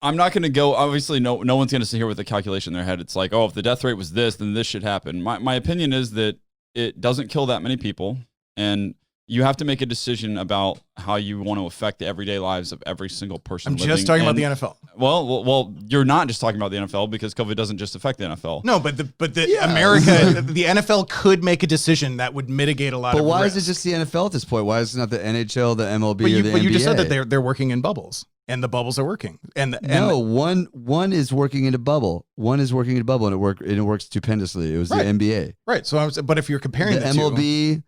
I'm not going to go. Obviously, no one's going to sit here with a calculation in their head. It's like, oh, if the death rate was this, then this should happen. My opinion is that it doesn't kill that many people, and you have to make a decision about how you want to affect the everyday lives of every single person. I'm just talking about the NFL. Well, you're not just talking about the NFL because COVID doesn't just affect the NFL. No, but America, the NFL could make a decision that would mitigate a lot of. But why risk. is it just the NFL at this point? Why is it not the NHL, the MLB, or the NBA? But you just said that they're working in bubbles. And the bubbles are working. One is working in a bubble. One is working in a bubble, and it works stupendously. It was right. the NBA, right? So, but if you're comparing the MLB,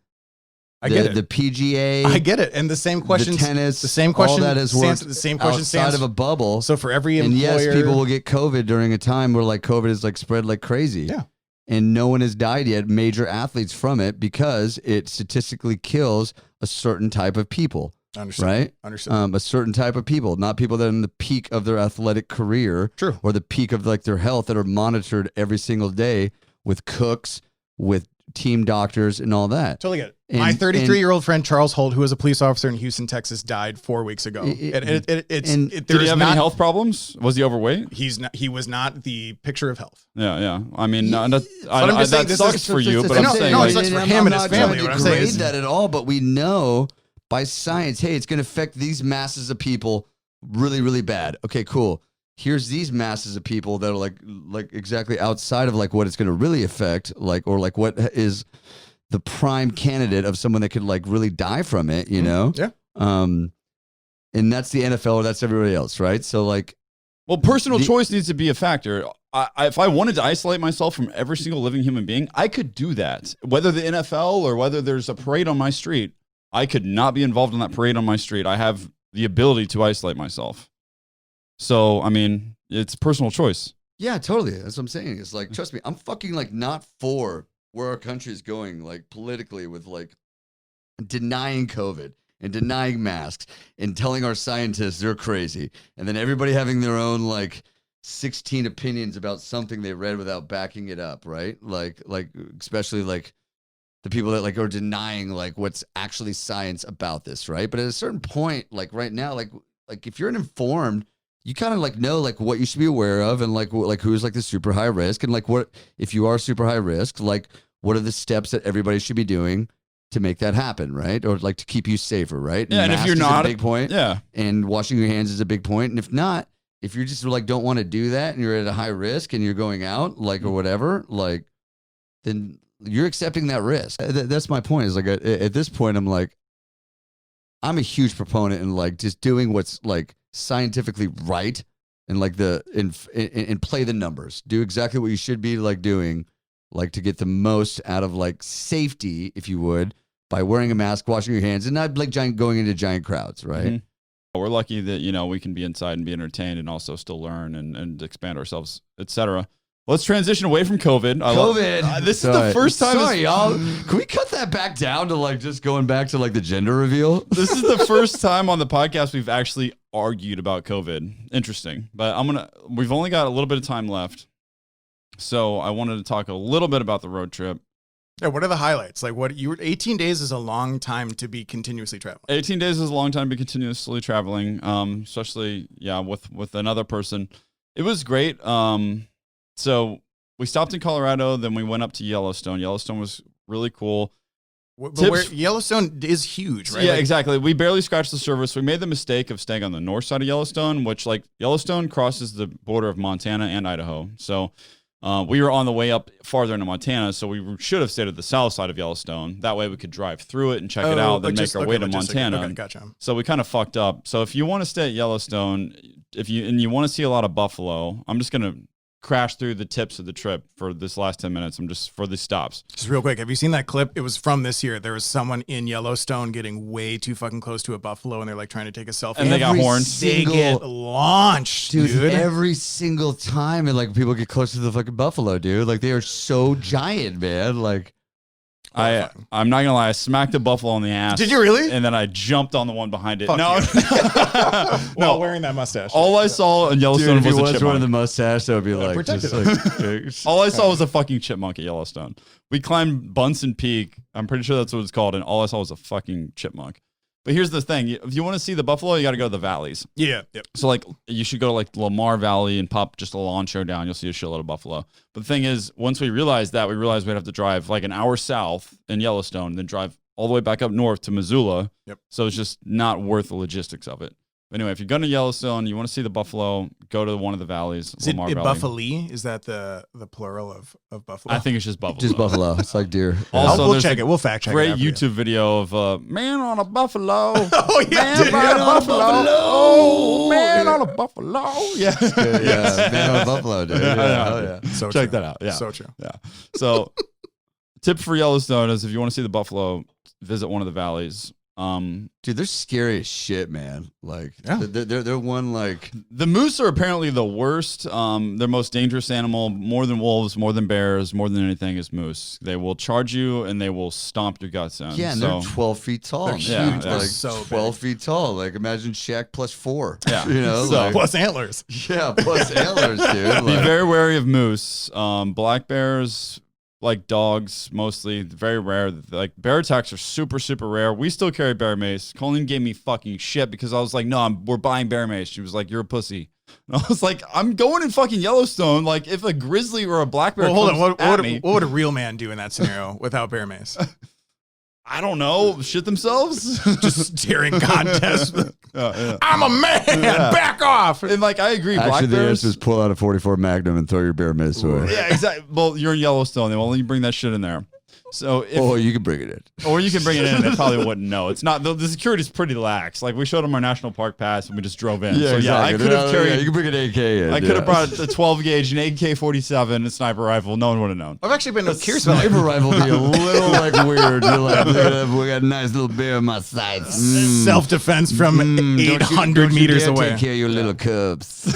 I get it. The PGA, I get it. And the same question, the tennis, the same question, all that is worked the same question outside of a bubble. So for every employer, and yes, people will get COVID during a time where like COVID is like spread like crazy. Yeah. And no one has died yet, major athletes, from it because it statistically kills a certain type of people. Understood. Right? Understood. A certain type of people, not people that are in the peak of their athletic career. True. Or the peak of like their health that are monitored every single day with cooks, with team doctors and all that. Totally get it. My 33-year-old friend Charles Holt, who was a police officer in Houston, Texas, died 4 weeks ago. Did he have any health problems? Was he overweight? He was not the picture of health. Yeah. I mean, that sucks for you, but I'm saying it sucks for him and his family. I'm not trying to degrade that at all, but we know by science, hey, it's going to affect these masses of people really, really bad. Okay, cool. Here's these masses of people that are like exactly outside of like what it's going to really affect, like, or like what is the prime candidate of someone that could like really die from it, you know? Yeah. And that's the NFL or that's everybody else, right? So like, well, personal choice needs to be a factor. If I wanted to isolate myself from every single living human being, I could do that. Whether the NFL or whether there's a parade on my street, I could not be involved in that parade on my street. I have the ability to isolate myself. So, I mean, it's personal choice. Yeah, totally. That's what I'm saying. It's like, trust me, I'm fucking like not for where our country is going, like politically, with like denying COVID and denying masks and telling our scientists they're crazy. And then everybody having their own like 16 opinions about something they read without backing it up, right? Like especially like the people that like are denying like what's actually science about this, right? But at a certain point, like right now, like if you're informed, you kind of like know like what you should be aware of and like who's like the super high risk and like what if you are super high risk, like what are the steps that everybody should be doing to make that happen, right? Or like to keep you safer, right? Yeah, and if you're not, a big point, yeah, and washing your hands is a big point, and if not, if you're just like don't want to do that and you're at a high risk and you're going out like or whatever, like then you're accepting that risk. That's my point. Is like at this point, I'm like, I'm a huge proponent in like just doing what's like scientifically right and like and play the numbers. Do exactly what you should be like doing, like to get the most out of like safety, if you would, by wearing a mask, washing your hands, and not like going into giant crowds, right? Mm-hmm. We're lucky that we can be inside and be entertained and also still learn and expand ourselves, etc. Let's transition away from COVID. This is the first time. Sorry, y'all. Can we cut that back down to like just going back to like the gender reveal? This is the first time on the podcast we've actually argued about COVID. Interesting, but we've only got a little bit of time left, so I wanted to talk a little bit about the road trip. Yeah, what are the highlights? Like 18 days is a long time to be continuously traveling. 18 days is a long time to be continuously traveling, especially with another person. It was great. So we stopped in Colorado, then we went up to Yellowstone. Yellowstone was really cool. But Yellowstone is huge, right? Yeah, exactly. We barely scratched the surface. We made the mistake of staying on the north side of Yellowstone, which like Yellowstone crosses the border of Montana and Idaho. So we were on the way up farther into Montana, so we should have stayed at the south side of Yellowstone. That way we could drive through it and check it out, then make our way to Montana. Okay, gotcha. So we kind of fucked up. So if you want to stay at Yellowstone, and you want to see a lot of buffalo, I'm just going to crash through the tips of the trip for this last 10 minutes. I'm just for the stops. Just real quick, have you seen that clip? It was from this year. There was someone in Yellowstone getting way too fucking close to a buffalo, and they're like trying to take a selfie. And they got horns. They get launched, dude. Every single time, and like people get close to the fucking buffalo, dude. Like they are so giant, man. Like I'm not gonna lie, I smacked a buffalo on the ass. Did you really? And then I jumped on the one behind it. Fuck No, While wearing that mustache. all I saw in Yellowstone dude, if was he a was running the chipmunk. mustache, that would be like, protected just like All I saw was a fucking chipmunk at Yellowstone. We climbed Bunsen Peak. I'm pretty sure that's what it's called, and all I saw was a fucking chipmunk. But here's the thing: if you want to see the buffalo, you got to go to the valleys. Yeah. Yep. So like you should go to like Lamar Valley and pop just a lawn show down. You'll see a shitload of buffalo. But the thing is, once we realized that, we realized we'd have to drive like an hour south in Yellowstone, then drive all the way back up north to Missoula. Yep. So it's just not worth the logistics of it. But anyway, if you're going to Yellowstone, you want to see the buffalo, go to one of the valleys. Is it Lamar Valley. buffalo? Is that the plural of buffalo? I think it's just buffalo. just buffalo. It's like deer. Also, we'll there's check a it. We'll fact check it. Great after YouTube video of man on a buffalo. Oh yeah, Man dude. on a buffalo. Oh, man Yeah. on a buffalo. Yeah. Yeah, man on a buffalo, dude. Yeah, Yeah, yeah. hell yeah. So Check true. that out. Yeah. So true. Yeah. So, tip for Yellowstone is if you want to see the buffalo, visit one of the valleys. Dude, they're scary as shit, man. Like, Yeah. they're one like. The moose are apparently the worst. Their most dangerous animal, more than wolves, more than bears, more than anything, is moose. They will charge you and they will stomp your guts in. Yeah, and so, they're 12 feet tall. They're man. huge. Like They're so 12 feet tall. Like, imagine Shaq plus 4. Yeah. You know, So- like, Plus antlers. yeah, plus antlers, dude. be Like, very wary of moose. Black bears, like dogs, mostly very rare. Like bear attacks are super, super rare. We still carry bear mace. Colleen gave me fucking shit because I was like, no, we're buying bear mace. She was like, you're a pussy. And I was like, I'm going in fucking Yellowstone. Like if a grizzly or a black bear Well, hold on. comes What at would, me, what would a real man do in that scenario without bear mace? I don't know, shit themselves. Just staring contest. Yeah. I'm a man. Yeah. Back off. And like, I agree. actually, Black the bears. answer is pull out a 44 Magnum and throw your bear mace away. Yeah, exactly. Well, you're in Yellowstone. They won't let you bring that shit in there. So if, Oh, you can bring it in. or you can bring it in and they probably wouldn't know. It's not, the security's pretty lax. Like we showed them our national park pass and we just drove in. So yeah, I could have carried, you can bring an AK in. I could have yeah. brought a 12 gauge, an AK-47, a sniper rifle. No one would have known. I've actually been curious about Sniper rifle be a little like weird. You're like, look at that, we got a nice little bear in my sights. self-defense from Don't you- 800 don't you meters dare away. Take care of your little cubs.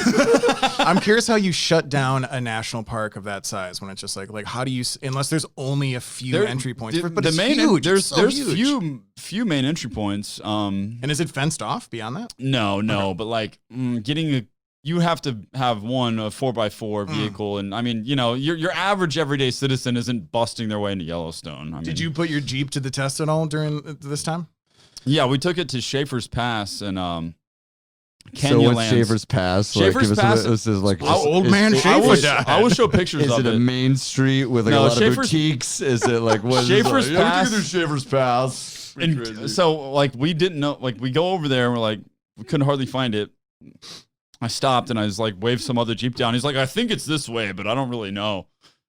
I'm curious how you shut down a national park of that size when it's just like how do you, unless there's only a few entry points, but it's huge. There's It's so huge. few main entry points. And is it fenced off beyond that? No, but like you have to have a 4x4 vehicle, and I mean, you know, your average everyday citizen isn't busting their way into Yellowstone. I mean, Did you put your Jeep to the test at all during this time? Yeah, we took it to Schaefer's Pass and So what's Canyonlands. Schaefer's Pass? Schaefer's give us Pass- this is like How old man is, Schaefer I died. will show pictures Is of it a main street with like No, a lot Schaefer's- of boutiques? Is it like what? is Schaefer's it like? Pass- Yeah, we can do Schaefer's Pass. And so like we didn't know, like we go over there and we're like, we couldn't hardly find it. I stopped and I was like, waved some other Jeep down. He's like, I think it's this way, but I don't really know.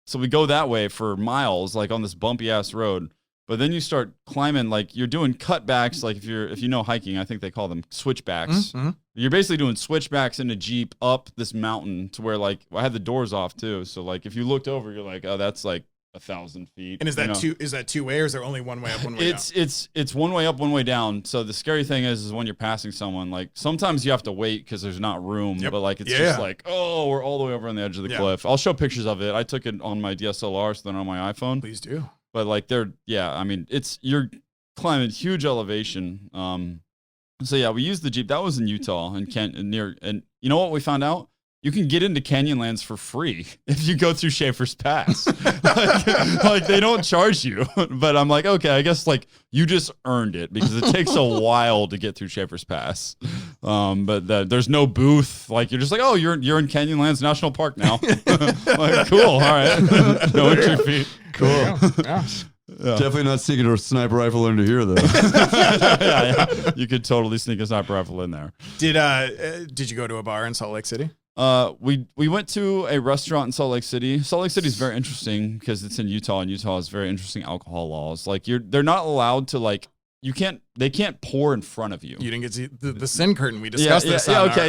So we go that way for miles, like on this bumpy ass road. But then you start climbing, like you're doing cutbacks. Like if you know hiking, I think they call them switchbacks. Mm-hmm. You're basically doing switchbacks in a Jeep up this mountain to where like I had the doors off too. So like if you looked over, you're like, oh, that's like 1,000 feet. And is that you know? is that two way or is there only one way up, one way down? It's one way up, one way down. So the scary thing is when you're passing someone, like sometimes you have to wait because there's not room. Yep. But like it's Yeah. just like, oh, we're all the way over on the edge of the Yeah. cliff. I'll show pictures of it. I took it on my DSLR, so then on my iPhone. Please do. But like I mean, you're climbing huge elevation. So yeah, we used the Jeep. That was in Utah and you know what we found out? You can get into Canyonlands for free if you go through Schaefer's Pass. like they don't charge you. But I'm like, okay, I guess like you just earned it because it takes a while to get through Schaefer's Pass. But there's no booth. Like you're just like, oh, you're in Canyonlands National Park now. Like cool, all right. No entry fee. Cool. Yeah. Definitely not sneaking a sniper rifle into here though. yeah. You could totally sneak a sniper rifle in there. Did you go to a bar in Salt Lake City? We went to a restaurant in Salt Lake City. Salt Lake City is very interesting because it's in Utah, and Utah has very interesting alcohol laws. Like they're not allowed to like they can't pour in front of you. You didn't get to see the sin curtain. We discussed this. Okay,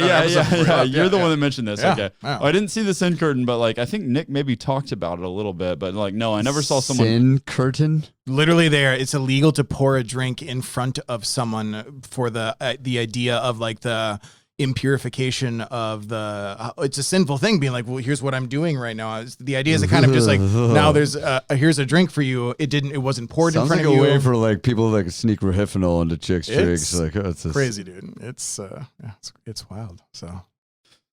You're the one that mentioned this. Yeah. Okay. Wow. I didn't see the sin curtain, but like I think Nick maybe talked about it a little bit, but like no, I never saw someone. Sin curtain. Literally, it's illegal to pour a drink in front of someone for the idea of like the impurification of the. It's a sinful thing, being like, well, here's what I'm doing right now. The idea is to kind of just like now there's here's a drink for you. It wasn't poured in front of you. Sounds like a way for like people like sneak rehyphenol into chicks' drinks. Like it's crazy, dude. It's wild.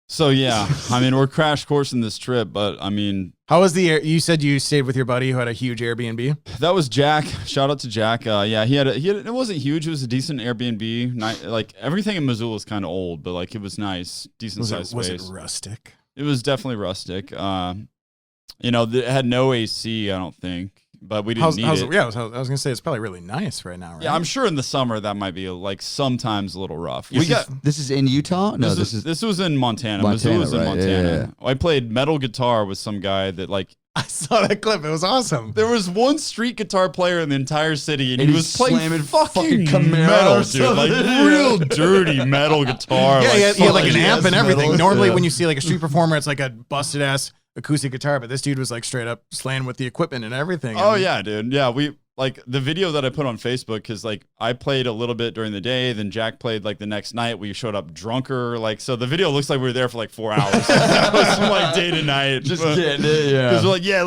So yeah, I mean we're crash coursing this trip, but I mean, how was you said you stayed with your buddy who had a huge Airbnb? That was Jack. Shout out to Jack. Yeah, he had it wasn't huge. It was a decent Airbnb. Like everything in Missoula is kind of old, but like it was nice, decent sized space. Was it rustic? It was definitely rustic. It had no AC, I don't think. But we didn't need it. Yeah, I was gonna say it's probably really nice right now, right? Yeah, I'm sure in the summer that might be like sometimes a little rough. This is in Utah? No, this was in Montana. Montana, Missoula was in right? Montana. Yeah. I played metal guitar with some guy that like I saw that clip. It was awesome. There was one street guitar player in the entire city, and he was playing fucking Camaro metal, dude, like real dirty metal guitar. Yeah, he had like an amp and everything. metal. Normally, Yeah. when you see like a street performer, it's like a busted ass acoustic guitar, but this dude was like straight up slaying with the equipment and everything. Oh yeah, dude. Yeah, we like the video that I put on Facebook because like I played a little bit during the day, then Jack played like the next night. We showed up drunker, like so the video looks like we were there for like 4 hours. It was from like day to night, Just getting it, yeah. Because we're like, yeah,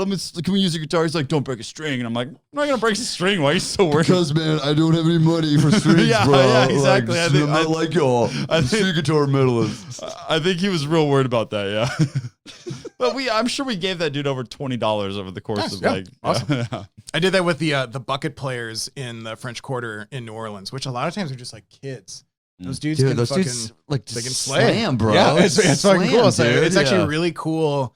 can we use your guitar? He's like, don't break a string, and I'm like, I'm not gonna break a string. Why are you still working? Because man, I don't have any money for strings, Yeah, bro. yeah, exactly. Like, I think- I'm not like y'all. Street guitar medalists. I think he was real worried about that. Yeah, but I'm sure we gave that dude over $20 over the course of like. Awesome. I did that with the bucket players in the French Quarter in New Orleans, which a lot of times are just like kids. Those dudes Dude, can those fucking dudes like they can slam, bro. Yeah, it's fucking cool. So dude. it's actually Yeah. really cool.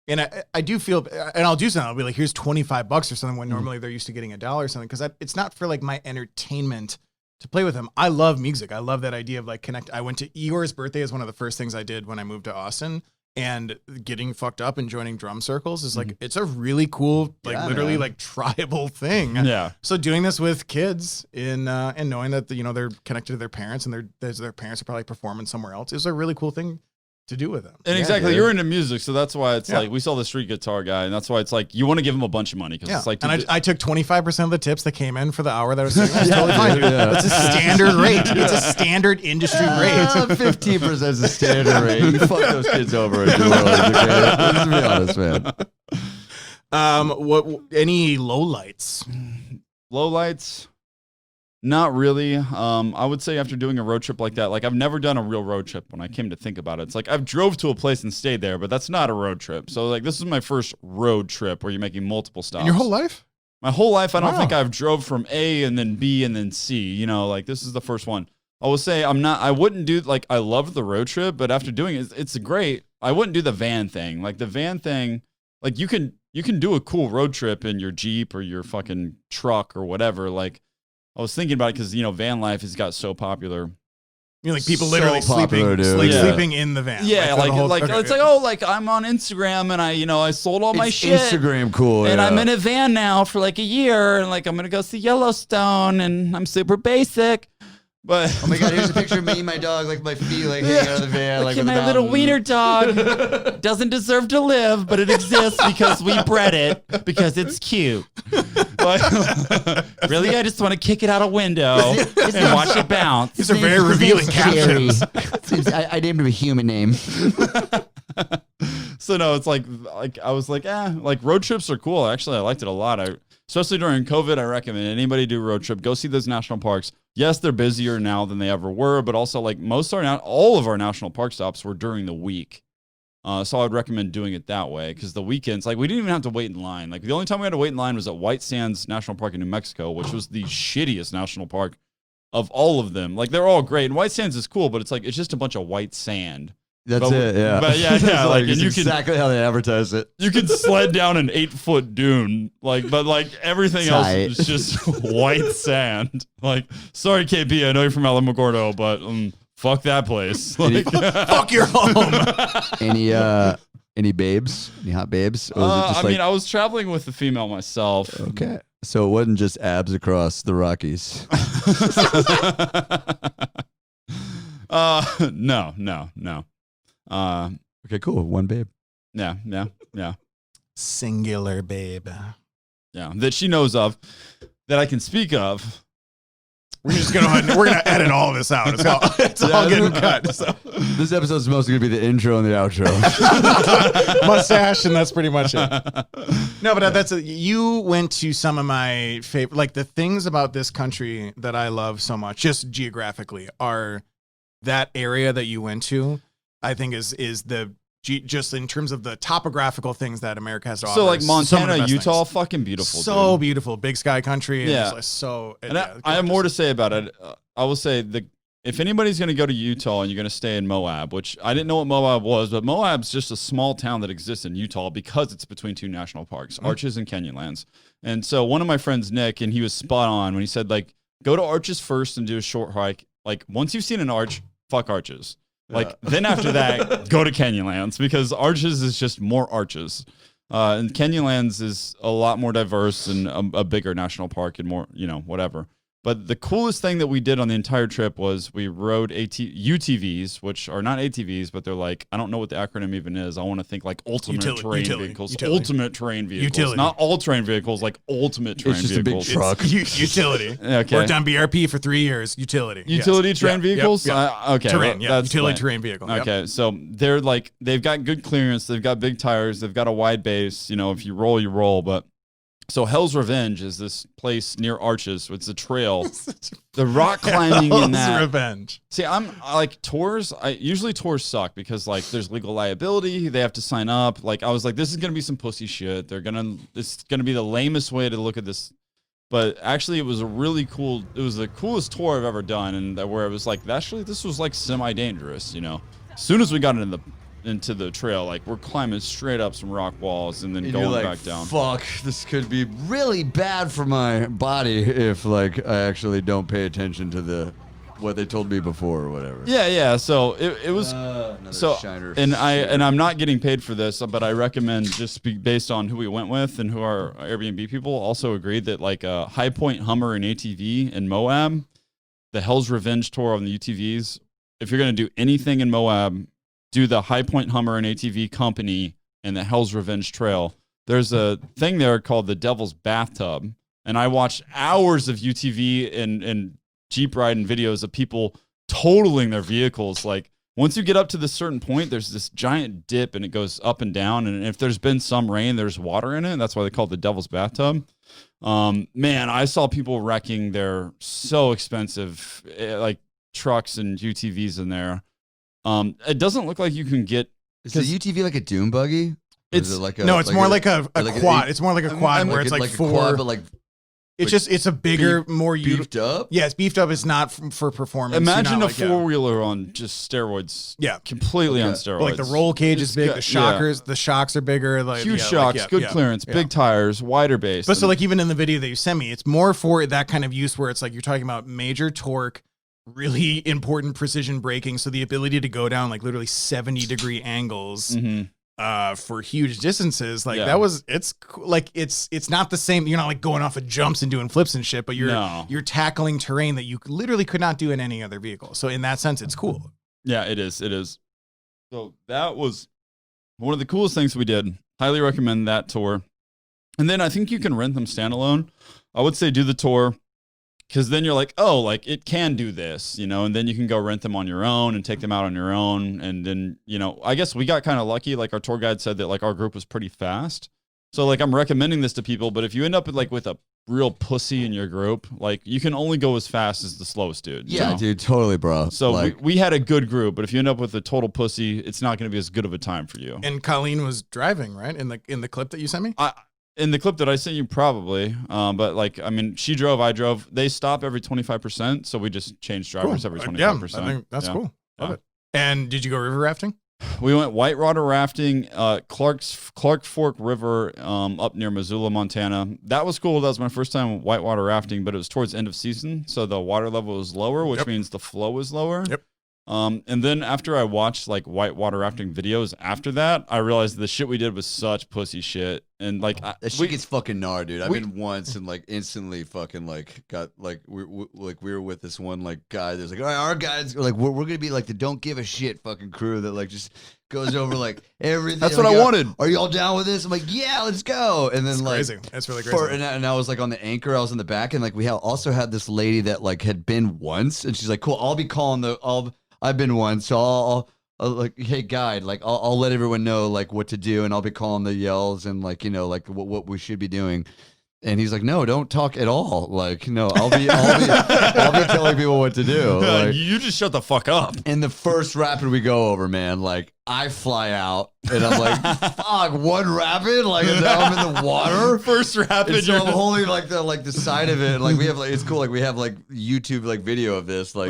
And I do feel, and I'll do something. I'll be like, here's $25 or something when normally they're used to getting $1 or something. Because it's not for like my entertainment to play with them. I love music. I love that idea of like connect. I went to Igor's birthday is one of the first things I did when I moved to Austin. And getting fucked up and joining drum circles is like, it's a really cool, like literally like tribal thing. Yeah. So doing this with kids and knowing that, they're connected to their parents and their parents are probably performing somewhere else is a really cool thing to do with them. And Yeah, exactly, dude. you're into music, so that's why it's like we saw the street guitar guy, and that's why it's like you want to give him a bunch of money because it's like. And I took 25% of the tips that came in for the hour that I was doing. That's totally fine. It's a standard rate. It's a standard industry rate. 15% is the standard rate. You fuck those kids over in New Orleans, okay? Let's be honest, man. What any lowlights? Low lights, not really. I would say after doing a road trip like that, like I've never done a real road trip. When I came to think about it, it's like I've drove to a place and stayed there, but that's not a road trip. So like this is my first road trip where you're making multiple stops. In your whole life? My whole life, I don't Wow. think I've drove from A and then B and then C. Like this is the first one. I will say I wouldn't do like I love the road trip, but after doing it, it's great. I wouldn't do the van thing. Like the van thing, like you can do a cool road trip in your Jeep or your fucking truck or whatever. Like I was thinking about it because van life has got so popular. Like people So literally popular, dude. sleeping, Yeah. sleeping in the van. Yeah, for the whole- okay, it's like, oh, like I'm on Instagram and I sold all my It's shit. Instagram cool, And yeah. I'm in a van now for like a year, and like I'm gonna go see Yellowstone, and I'm super basic. But Oh my god, here's a picture of me and my dog, like my feet like hanging out of the van. look like at with the my little mountain. wiener dog. Doesn't deserve to live, but it exists because we bred it because it's cute. But really, I just want to kick it out a window and watch it bounce. These are very revealing captions. I named him a human name. So no, it's like I was like, like road trips are cool. Actually, I liked it a lot. Especially during COVID, I recommend anybody do a road trip. Go see those national parks. Yes, they're busier now than they ever were, but also like all of our national park stops were during the week. So I would recommend doing it that way because the weekends, like we didn't even have to wait in line. Like the only time we had to wait in line was at White Sands National Park in New Mexico, which was the shittiest national park of all of them. Like they're all great, and White Sands is cool, but it's just a bunch of white sand. That's it, yeah. But yeah, It's like, and it's you can exactly how they advertise it. you could sled down an 8-foot dune, but everything else Tight. is just white sand. Like, sorry, KP, I know you're from Alamogordo, but fuck that place. Like, Fuck your home. Any babes? Any hot babes? Or was it just I was traveling with a female myself. okay. So it wasn't just abs across the Rockies. No. Okay, cool. One babe. Yeah. Singular babe. Yeah, that she knows of, that I can speak of. We're just gonna edit all this out. It's all getting cut. So. This episode's mostly gonna be the intro and the outro. Mustache, and that's pretty much it. No, but you went to some of my favorite, like the things about this country that I love so much, just geographically, are that area that you went to. I think is the just in terms of the topographical things that America has to offer. So like Montana, Utah, things. fucking beautiful. So dude. Beautiful, big sky country. Yeah. And so. And I have more to say about it. I will say if anybody's going to go to Utah and you're going to stay in Moab, which I didn't know what Moab was, but Moab's just a small town that exists in Utah because it's between two national parks, Arches and Canyonlands. And so one of my friends, Nick, and he was spot on when he said, like, go to Arches first and do a short hike. Like, once you've seen an arch, fuck Arches. Like, then after that, go to Canyonlands because Arches is just more arches. And Canyonlands is a lot more diverse and a bigger national park and more, whatever. But the coolest thing that we did on the entire trip was we rode UTVs, which are not ATVs, but they're like, I don't know what the acronym even is. I want to think like ultimate terrain vehicles. Ultimate terrain vehicles. Not all terrain vehicles, like ultimate terrain vehicles. It's just a big truck. Utility. Okay. Worked on BRP for 3 years. Utility. Utility terrain vehicles? Okay. Terrain, well, utility terrain vehicle. Okay, so they're like, they've got good clearance. They've got big tires. They've got a wide base. If you roll, you roll. But so Hell's Revenge is this place near Arches. It's a trail. The rock climbing in that. Hell's Revenge. See, I'm like tours. Usually tours suck because like there's legal liability. They have to sign up. Like I was like, this is gonna be some pussy shit. It's gonna be the lamest way to look at this. But actually, it was a really cool. It was the coolest tour I've ever done, and where it was like, actually, this was like semi-dangerous. As soon as we got into the trail, like we're climbing straight up some rock walls and then going back down. Fuck, this could be really bad for my body if like I actually don't pay attention to what they told me before or whatever. Yeah. So it was shiner. and I'm not getting paid for this, but I recommend just based on who we went with and who our Airbnb people also agreed that like a High Point Hummer and ATV in Moab, the Hell's Revenge tour on the UTVs. If you're gonna do anything in Moab, do the High Point Hummer and ATV company and the Hell's Revenge Trail. There's a thing there called the Devil's Bathtub. And I watched hours of UTV and Jeep riding videos of people totaling their vehicles. Like once you get up to this certain point, there's this giant dip and it goes up and down. And if there's been some rain, there's water in it. And that's why they call it the Devil's Bathtub. Man, I saw people wrecking their so expensive, like trucks and UTVs in there. It doesn't look like you can get. Is the UTV like a dune buggy? It's more like a quad. It's more like a quad where it's like four. Quad, but like it's a bigger, more beefed up. Yeah, it's beefed up. It's not for performance. Imagine a four-wheeler on just steroids. Yeah, completely on steroids. But like the roll cage is big. The shocks are bigger. Like huge shocks, good clearance, big tires, wider base. But so like even in the video that you sent me, it's more for that kind of use where it's like you're talking about major torque. Really important precision braking, so the ability to go down like literally 70-degree angles for huge distances. Like it's not the same. You're not like going off of jumps and doing flips and shit, but you're tackling terrain that you literally could not do in any other vehicle. So in that sense, it's cool. Yeah, it is. So that was one of the coolest things we did. Highly recommend that tour. And then I think you can rent them standalone. I would say do the tour. Because then you're like, oh, like it can do this, and then you can go rent them on your own and take them out on your own. And then, I guess we got kind of lucky. Like our tour guide said that like our group was pretty fast. So like I'm recommending this to people. But if you end up with a real pussy in your group, like you can only go as fast as the slowest dude. Yeah, dude, totally, bro. So like, we had a good group. But if you end up with a total pussy, it's not going to be as good of a time for you. And Colleen was driving, right? In the clip that you sent me? In the clip that I sent you, probably. But like, I mean, she drove, I drove. They stop every 25%, so we just change drivers every 25%. Yeah, I think that's cool. Love it. And did you go river rafting? We went whitewater rafting, Clark Fork River up near Missoula, Montana. That was cool. That was my first time whitewater rafting, but it was towards the end of season, so the water level was lower, which means the flow was lower. Yep. And then after I watched like whitewater rafting videos after that, I realized the shit we did was such pussy shit. And like That shit gets fucking gnarly, dude. I've been once and like instantly fucking like got like we were with this one like guy. There's like, all right, our guys like we're gonna be like the don't give a shit fucking crew that like just goes over like everything. That's like, what I wanted. Are you all down with this? I'm like, yeah, let's go. And then like crazy. That's really crazy. And I was like on the anchor. I was in the back, and like we also had this lady that like had been once, and she's like, cool. I'll be calling I've been once, so I'll like, hey guide, like I'll let everyone know like what to do, and I'll be calling the yells and like like what we should be doing. And he's like, no, don't talk at all. Like, no, I'll be telling people what to do. Like, you just shut the fuck up. and the first rapid we go over, man, like I fly out and I'm like, fuck, one rapid, like now I'm in the water. First rapid, And so I'm holding like the side of it. Like we have like it's cool. Like we have like YouTube like video of this, like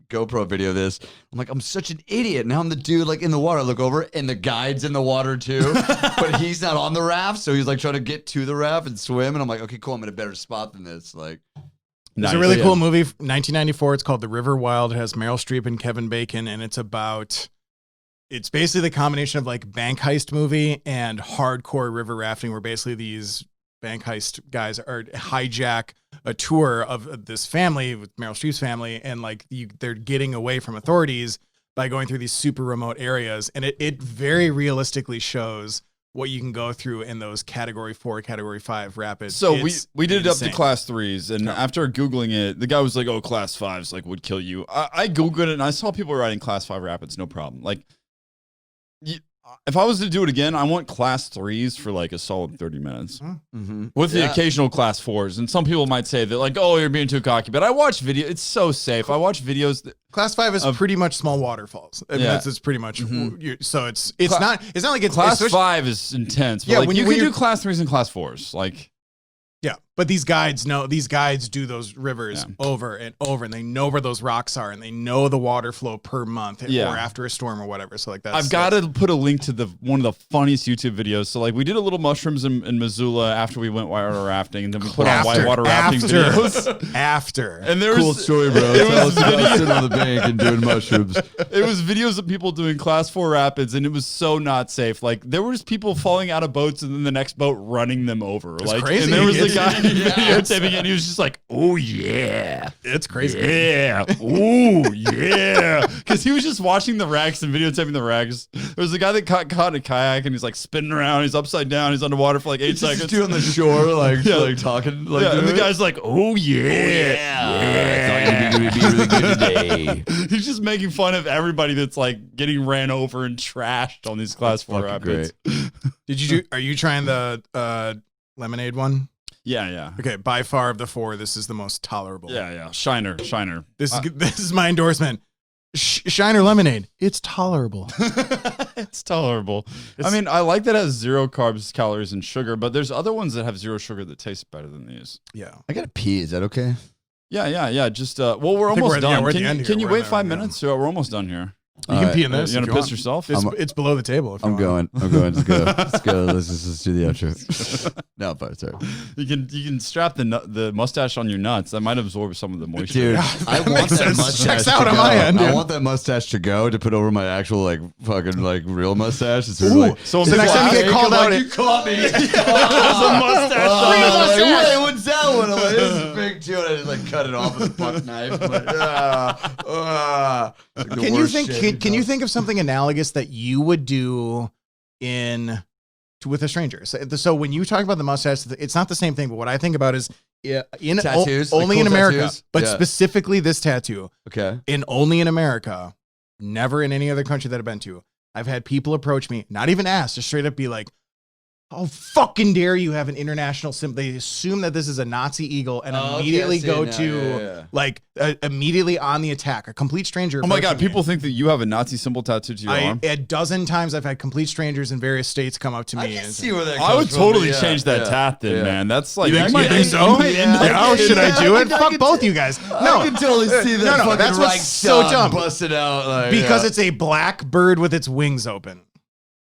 GoPro video of this. I'm like, I'm such an idiot. Now I'm the dude like in the water. I look over and the guide's in the water too, but he's not on the raft, so he's like trying to get to the raft and swim. And I'm like, okay, cool. I'm in a better spot than this. Like, It's a really cool movie, 1994. It's called The River Wild. It has Meryl Streep and Kevin Bacon, and it's basically the combination of like bank heist movie and hardcore river rafting, where basically these bank heist guys are hijack a tour of this family with Meryl Streep's family, and like they're getting away from authorities by going through these super remote areas, and it very realistically shows what you can go through in those category 4, category 5 rapids. So It's we did it up insane. to class 3s, and after Googling it, the guy was like, oh, class 5s like would kill you. I Googled it and I saw people riding class 5 rapids, no problem. Like, if I was to do it again, I want class 3s for like a solid 30 minutes with the occasional class 4s. And some people might say that like, oh, you're being too cocky, but I watch video. It's so safe. I watch videos. Class 5 is pretty much small waterfalls. I mean, it's pretty much so it's not like it's class it's 5 is intense. But Yeah, like, when you you're- can do class 3s and class 4s. Like, yeah, but these guides do those rivers over and over, and they know where those rocks are, and they know the water flow per month or after a storm or whatever. So like I've got to put a link to one of the funniest YouTube videos. So like we did a little mushrooms in Missoula after we went whitewater rafting, and then we put on whitewater rafting videos. After. And there cool was story, bro. It was Sitting on the bank and doing mushrooms. It was videos of people doing class 4 rapids, and it was so not safe. Like there was people falling out of boats, and then the next boat running them over. Like crazy. And there was a guy videotaping it, and he was just like, "Oh yeah, It's crazy. yeah, oh yeah," because he was just watching the wrecks and videotaping the wrecks. There was a guy that caught in a kayak, and he's like spinning around. He's upside down. He's underwater for like 8 seconds. Just on the shore, like like talking, like Yeah, and the doing it. guy's like, "Oh yeah, I thought you'd be really good today. He's just making fun of everybody that's like getting ran over and trashed on these class 4 fucking rapids. Are you trying the lemonade one? Yeah. Okay, by far of the 4, this is the most tolerable. Yeah. Shiner. This is my endorsement. Shiner lemonade. It's tolerable. It's tolerable. I mean, I like that it has 0 carbs, calories, and sugar, but there's other ones that have 0 sugar that taste better than these. Yeah. I gotta pee. Is that okay? Yeah. Just well, we're I think almost we're done. at the end here. Can you We're wait in 5 there, minutes? We're almost done here. You can pee in this. You if gonna piss want. yourself? It's below the table. If you I'm want. going. Let's go. Let's go. Let's do the outro. No, but sorry. You can strap the mustache on your nuts. That might absorb some of the moisture. Dude, I want makes that sense. mustache Checks to out on go. my end, I dude. want that mustache to go to put over my actual like fucking like real mustache. It's sort of like So So next time you get called out, you caught me. There's There's a mustache on Real the mustache. Wait, what's that one? I'm like, this is big too. And I just like cut it off with a buck knife. Like, Can you think of something analogous that you would do with a stranger? So when you talk about the mustache, it's not the same thing. But what I think about is Tattoos, like only cool in America, tattoos? but Yeah. specifically this tattoo Okay. only in America, never in any other country that I've been to. I've had people approach me, not even ask, just straight up be like, "How fucking dare you have an international symbol?" They assume that this is a Nazi eagle and immediately go to immediately on the attack. A complete stranger. Oh my God! approaching me. People think that you have a Nazi symbol tattooed to your arm. A dozen times I've had complete strangers in various states come up to me. I can and see where that I comes would from, totally but yeah, change that yeah, tat then, yeah. man. That's like You think might so? end up- Yeah, should I do it? I Fuck can both you guys. No, I can totally see that. No, fucking that's what's so Reichstag dumb. busted out like, because yeah. it's a black bird with its wings open.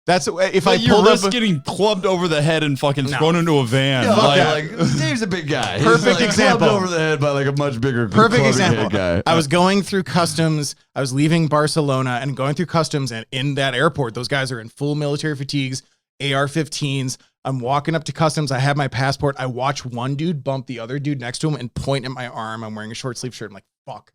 That's if I But you pulled risk up. getting clubbed over the head and fucking No. thrown into a van. Yeah, Like, like Dave's a big guy. He's Perfect like example. clubbed over the head by like a much bigger Perfect clubbing example. head guy. I was going through customs. I was leaving Barcelona and going through customs, and in that airport, those guys are in full military fatigues. AR-15s. I'm walking up to customs. I have my passport. I watch one dude bump the other dude next to him and point at my arm. I'm wearing a short sleeve shirt. I'm like, fuck.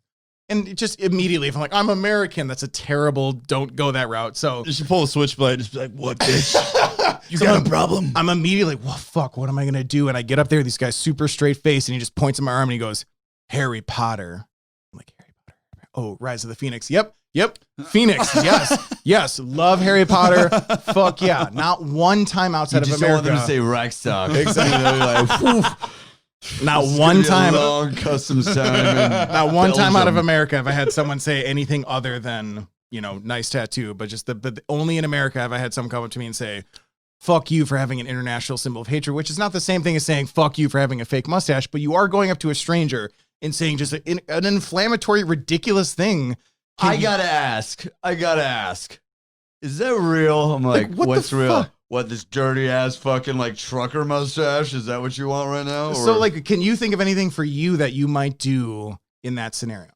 And it just immediately, if I'm like, I'm American, that's a terrible, don't go that route. So You should pull a switchblade. Just be like, what, bitch? You got a problem? I'm immediately like, well, fuck, what am I going to do? And I get up there, this guy's super straight face, and he just points at my arm and he goes, Harry Potter. I'm like, Harry Potter. Oh, Rise of the Phoenix. Yep. Phoenix. Yes. Love Harry Potter. Fuck yeah. Not one time outside of America. You just don't want them to say Reichstag. Exactly. Not This is one gonna be a time. long customs time. Not one time out of Belgium. America have I had someone say anything other than, nice tattoo, but just but only in America have I had someone come up to me and say, fuck you for having an international symbol of hatred, which is not the same thing as saying fuck you for having a fake mustache, but you are going up to a stranger and saying just an inflammatory, ridiculous thing. I gotta ask. Is that real? I'm like, what the what's real? fuck? What, this dirty ass fucking like trucker mustache? Is that what you want right now? So Or- can you think of anything for you that you might do in that scenario?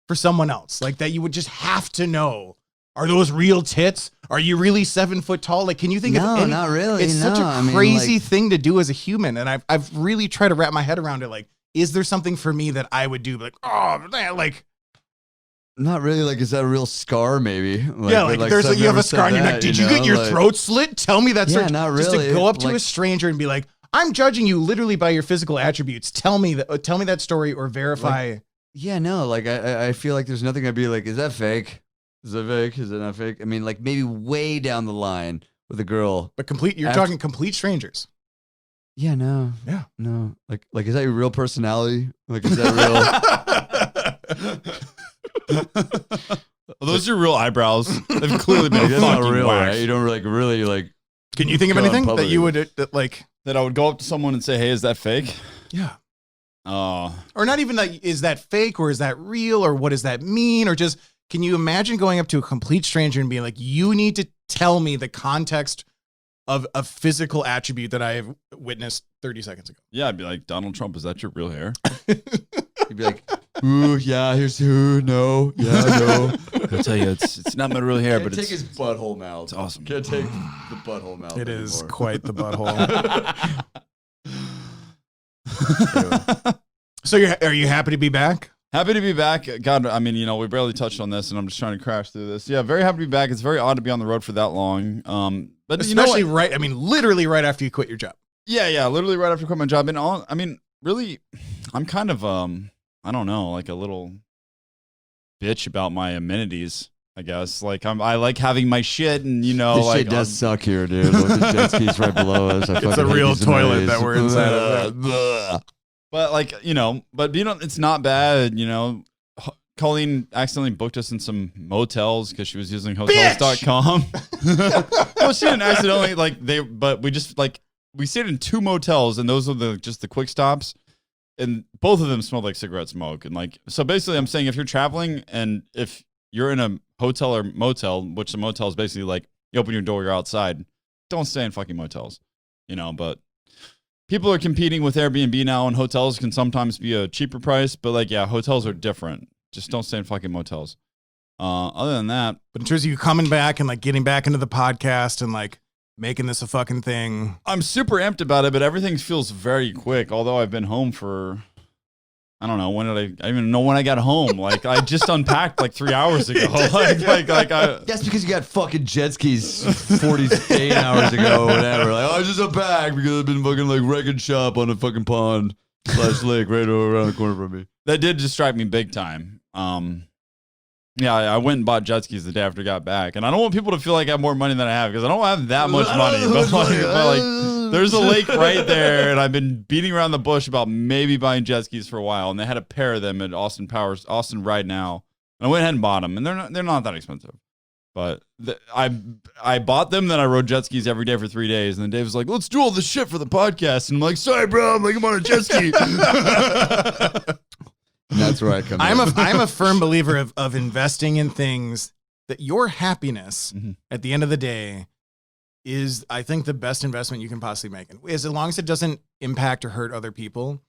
For someone else, like that you would just have to know. Are those real tits? Are you really 7 foot tall? Like, can you think of No, any? not really. It's such No, a I mean, crazy like- thing to do as a human. And I've really tried to wrap my head around it. Like, is there something for me that I would do? Like, oh, man, like, Not really. Like, is that a real scar? Maybe. Like, yeah, like there's some you have never a scar on said your neck. that, Did you get your like- throat slit? Tell me that. Yeah, not Just really. to go up to Like- a stranger and be like, I'm judging you literally by your physical attributes. Tell me that story or verify. Yeah, no. Like, I feel like there's nothing I'd be like, is that fake? Is that fake? Is it not fake? I mean, like maybe way down the line with a girl. But you're After- talking complete strangers. Yeah, no. Yeah. No. Like, is that your real personality? Like, is that real? Are those your real eyebrows? They've clearly been Like, that's not fucking real, waxed. right? You don't really like. Can you think of Go in anything that public. you would like? That I would go up to someone and say, hey, is that fake? Yeah. Oh, Or not even that. Is that fake or is that real or what does that mean? Or just, can you imagine going up to a complete stranger and being like, you need to tell me the context of a physical attribute that I have witnessed 30 seconds ago? yeah. I'd be like, Donald Trump, is that your real hair? You'd be like, ooh, yeah, here's who, no, yeah, no. I'll tell you, it's not my real hair, Can't but take his butthole mouth. it's awesome. Can't take the butthole mouth. It is anymore. quite the butthole. So are you happy to be back? Happy to be back. God, I mean, we barely touched on this, and I'm just trying to crash through this. Yeah, very happy to be back. It's very odd to be on the road for that long. But Especially you know what? literally right after you quit your job. Yeah, literally right after I quit my job. And really, I'm kind of, I don't know, like a little bitch about my amenities, I guess. Like I like having my shit, and This like shit does suck here, dude. Look, the jet skis right below us. I It's a fucking hate real these toilet amenities. that we're inside of. Ugh. But it's not bad, Colleen accidentally booked us in some motels because she was using hotels.com. Well, she didn't accidentally but we stayed in 2 motels, and those are just the quick stops, and both of them smelled like cigarette smoke. And so basically I'm saying if you're traveling and if you're in a hotel or motel, which the motel is basically like you open your door, you're outside, don't stay in fucking motels, but people are competing with Airbnb now, and hotels can sometimes be a cheaper price, but hotels are different. Just don't stay in fucking motels. Other than that, But in terms of you coming back and getting back into the podcast and making this a fucking thing. I'm super amped about it, but everything feels very quick. Although I've been home for, I don't know, I don't even know when I got home. Like I just unpacked 3 hours ago. That's because you got fucking jet skis 48 hours ago or whatever. Like, I just a bag because I've been fucking wrecking shop on a fucking pond / lake right over around the corner from me. That did distract me big time. I went and bought jet skis the day after I got back, and I don't want people to feel like I have more money than I have because I don't have that much money. But there's a lake right there, and I've been beating around the bush about maybe buying jet skis for a while, and they had a pair of them at Austin Ride Now, and I went ahead and bought them, and they're not that expensive. But I bought them, then I rode jet skis every day for 3 days, and then Dave was like, "Let's do all this shit for the podcast," and I'm like, "Sorry, bro, I'm on a jet ski." That's where I come in. I'm a firm believer of investing in things that your happiness at the end of the day is, I think, the best investment you can possibly make. As long as it doesn't impact or hurt other people.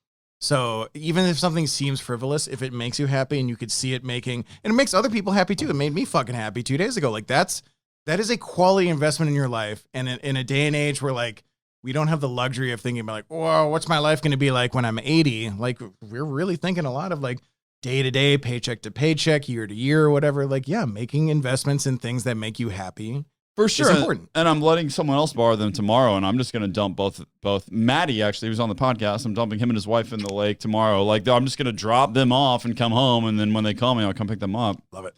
So even if something seems frivolous, if it makes you happy and you could see it making, and it makes other people happy too. It made me fucking happy 2 days ago. That's that is a quality investment in your life. And in a day and age where like we don't have the luxury of thinking about like, whoa, what's my life going to be like when I'm 80? Like we're really thinking a lot of like day to day, paycheck to paycheck, year to year, or whatever. Like, yeah, making investments in things that make you happy. For sure. It's important. And I'm letting someone else borrow them tomorrow, and I'm just going to dump both. Maddie, actually, who's on the podcast, I'm dumping him and his wife in the lake tomorrow. Like, I'm just going to drop them off and come home, and then when they call me, I'll come pick them up. Love it.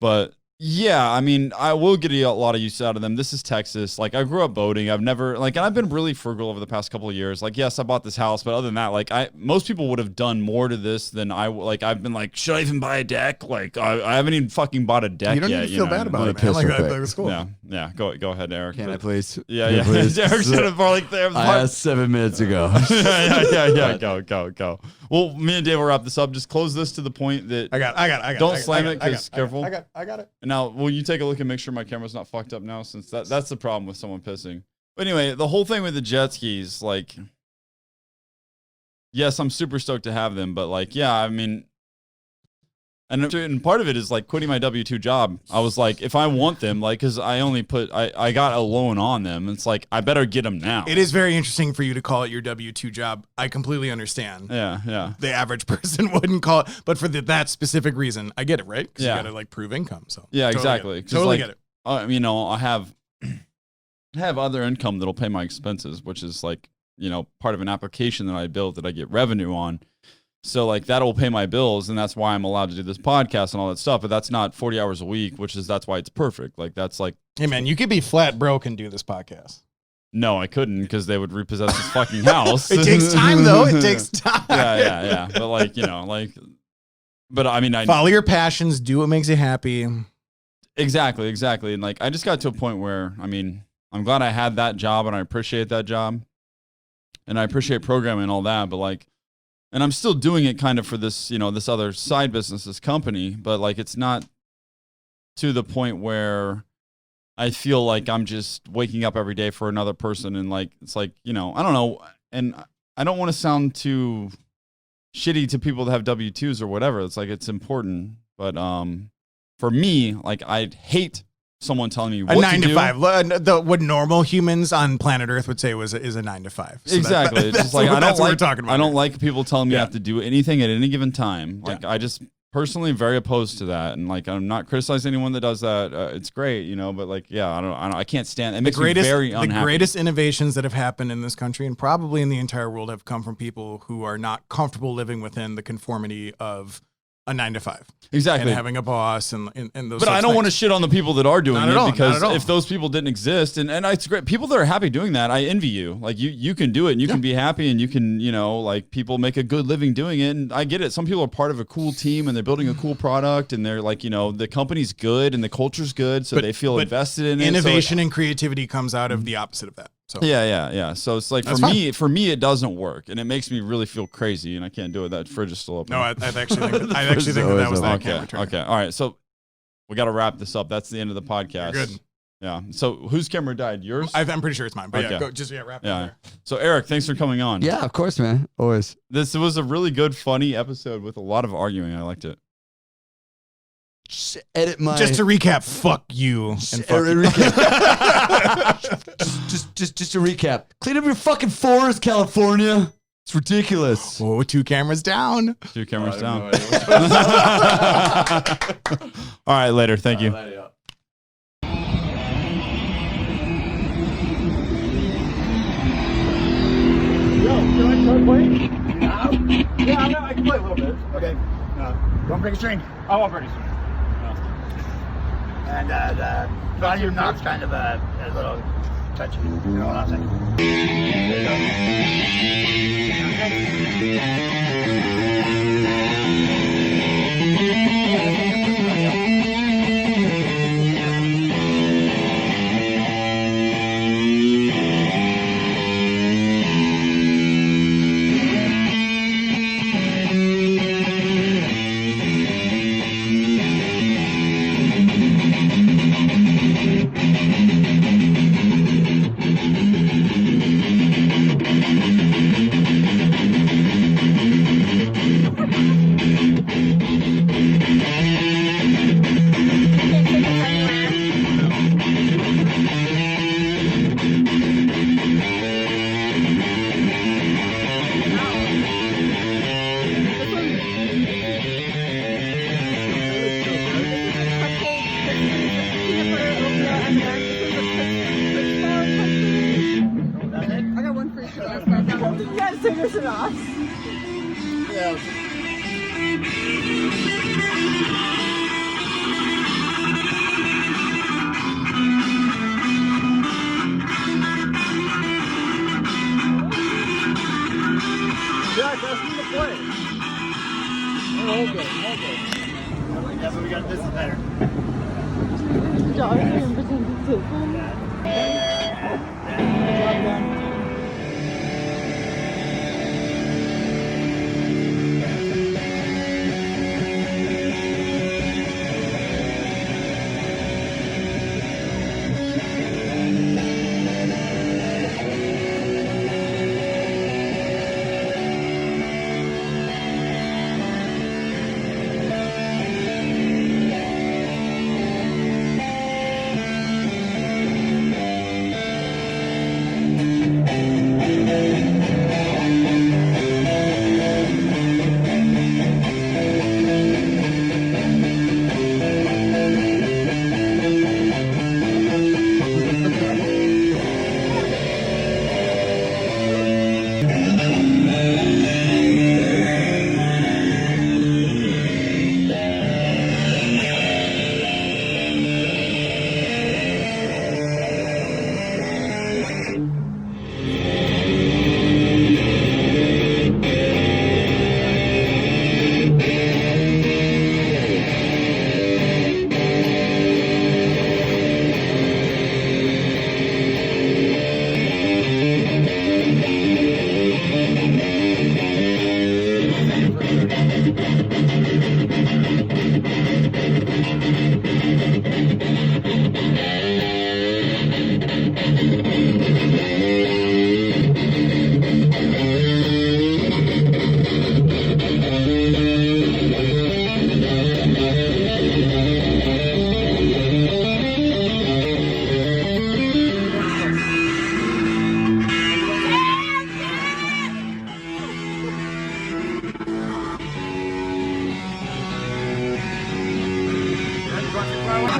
But, yeah, I mean, I will get a lot of use out of them. This is Texas. Like, I grew up boating. I've never, like, and I've been really frugal over the past couple of years. Like, yes, I bought this house, but other than that, like, most people would have done more to this than I've been like, should I even buy a deck? Like, I haven't even fucking bought a deck yet. You don't need to feel bad about it, man. Like, that was cool. Yeah. Go ahead, Eric. Can I please? Yeah. Please? Eric's gonna like there. I asked 7 minutes ago. yeah. Go. Well, me and Dave will wrap this up. Just close this to the point that I got it. Don't slam it, because careful. I got it. Now, will you take a look and make sure my camera's not fucked up now, since that's the problem with someone pissing. But anyway, the whole thing with the jet skis, like, yes, I'm super stoked to have them, but like, yeah, I mean, and part of it is like quitting my W-2 job. I was like, if I want them, like, because I got a loan on them. It's like, I better get them now. It is very interesting for you to call it your W-2 job. I completely understand. Yeah. The average person wouldn't call it, but for that specific reason, I get it, right? Because you got to like prove income. So yeah, totally exactly. Totally get it. You know, I have other income that'll pay my expenses, which is like, you know, part of an application that I built that I get revenue on. So like that'll pay my bills, and that's why I'm allowed to do this podcast and all that stuff. But that's not 40 hours a week, that's why it's perfect. Like that's like, hey man, you could be flat broke and do this podcast. No, I couldn't, because they would repossess this fucking house. It takes time though. It takes time. Yeah. But like, you know, like, but I mean, follow your passions, do what makes you happy. Exactly. And like, I just got to a point where, I mean, I'm glad I had that job, and I appreciate that job, and I appreciate programming and all that. But like, and I'm still doing it kind of for this, you know, this other side business, this company, but like, it's not to the point where I feel like I'm just waking up every day for another person. And like, it's like, you know, I don't know. And I don't want to sound too shitty to people that have W-2s or whatever. It's like, it's important. But for me, like, I'd hate someone telling me what a 9 to to 5. What normal humans on planet Earth would say is a 9 to 5. So exactly. It's just like, I don't like people telling me I Yeah. have to do anything at any given time. Like, Yeah. I just personally very opposed to that. And like, I'm not criticizing anyone that does that. It's great, you know, but like, yeah, I can't stand it. It makes me very unhappy. The greatest innovations that have happened in this country and probably in the entire world have come from people who are not comfortable living within the conformity of a 9 to 5. Exactly. And having a boss and those. But I don't want to shit on the people that are doing Not at it, all, because not at all. if those people didn't exist, and it's great, people that are happy doing that, I envy you. Like you can do it, and you can be happy, and you can, you know, like, people make a good living doing it. And I get it. Some people are part of a cool team, and they're building a cool product, and they're like, you know, the company's good and the culture's good, so they feel invested in it. Innovation and creativity comes out of the opposite of that. So Yeah. So it's like, for me, it doesn't work, and it makes me really feel crazy, and I can't do it. That fridge is still open. No, I actually think that was that camera turn. Okay. All right. So we got to wrap this up. That's the end of the podcast. You're good. Yeah. So whose camera died? Yours? I'm pretty sure it's mine. But Okay. wrap it Yeah. there. So Eric, thanks for coming on. Yeah, of course, man. Always. This was a really good, funny episode with a lot of arguing. I liked it. Just edit my. Just to recap, fuck you. And fuck you. just to recap. Clean up your fucking forest, California. It's ridiculous. Whoa, 2 cameras down. 2 cameras down. All right, later. Thank you. Yo, can I start playing? Yeah, I can play a little bit. Okay. Don't break a string. I won't break a string. And the volume knob's kind of a little touchy. You know what I'm saying? There you go. That's what we got. This is better.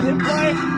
Hit play.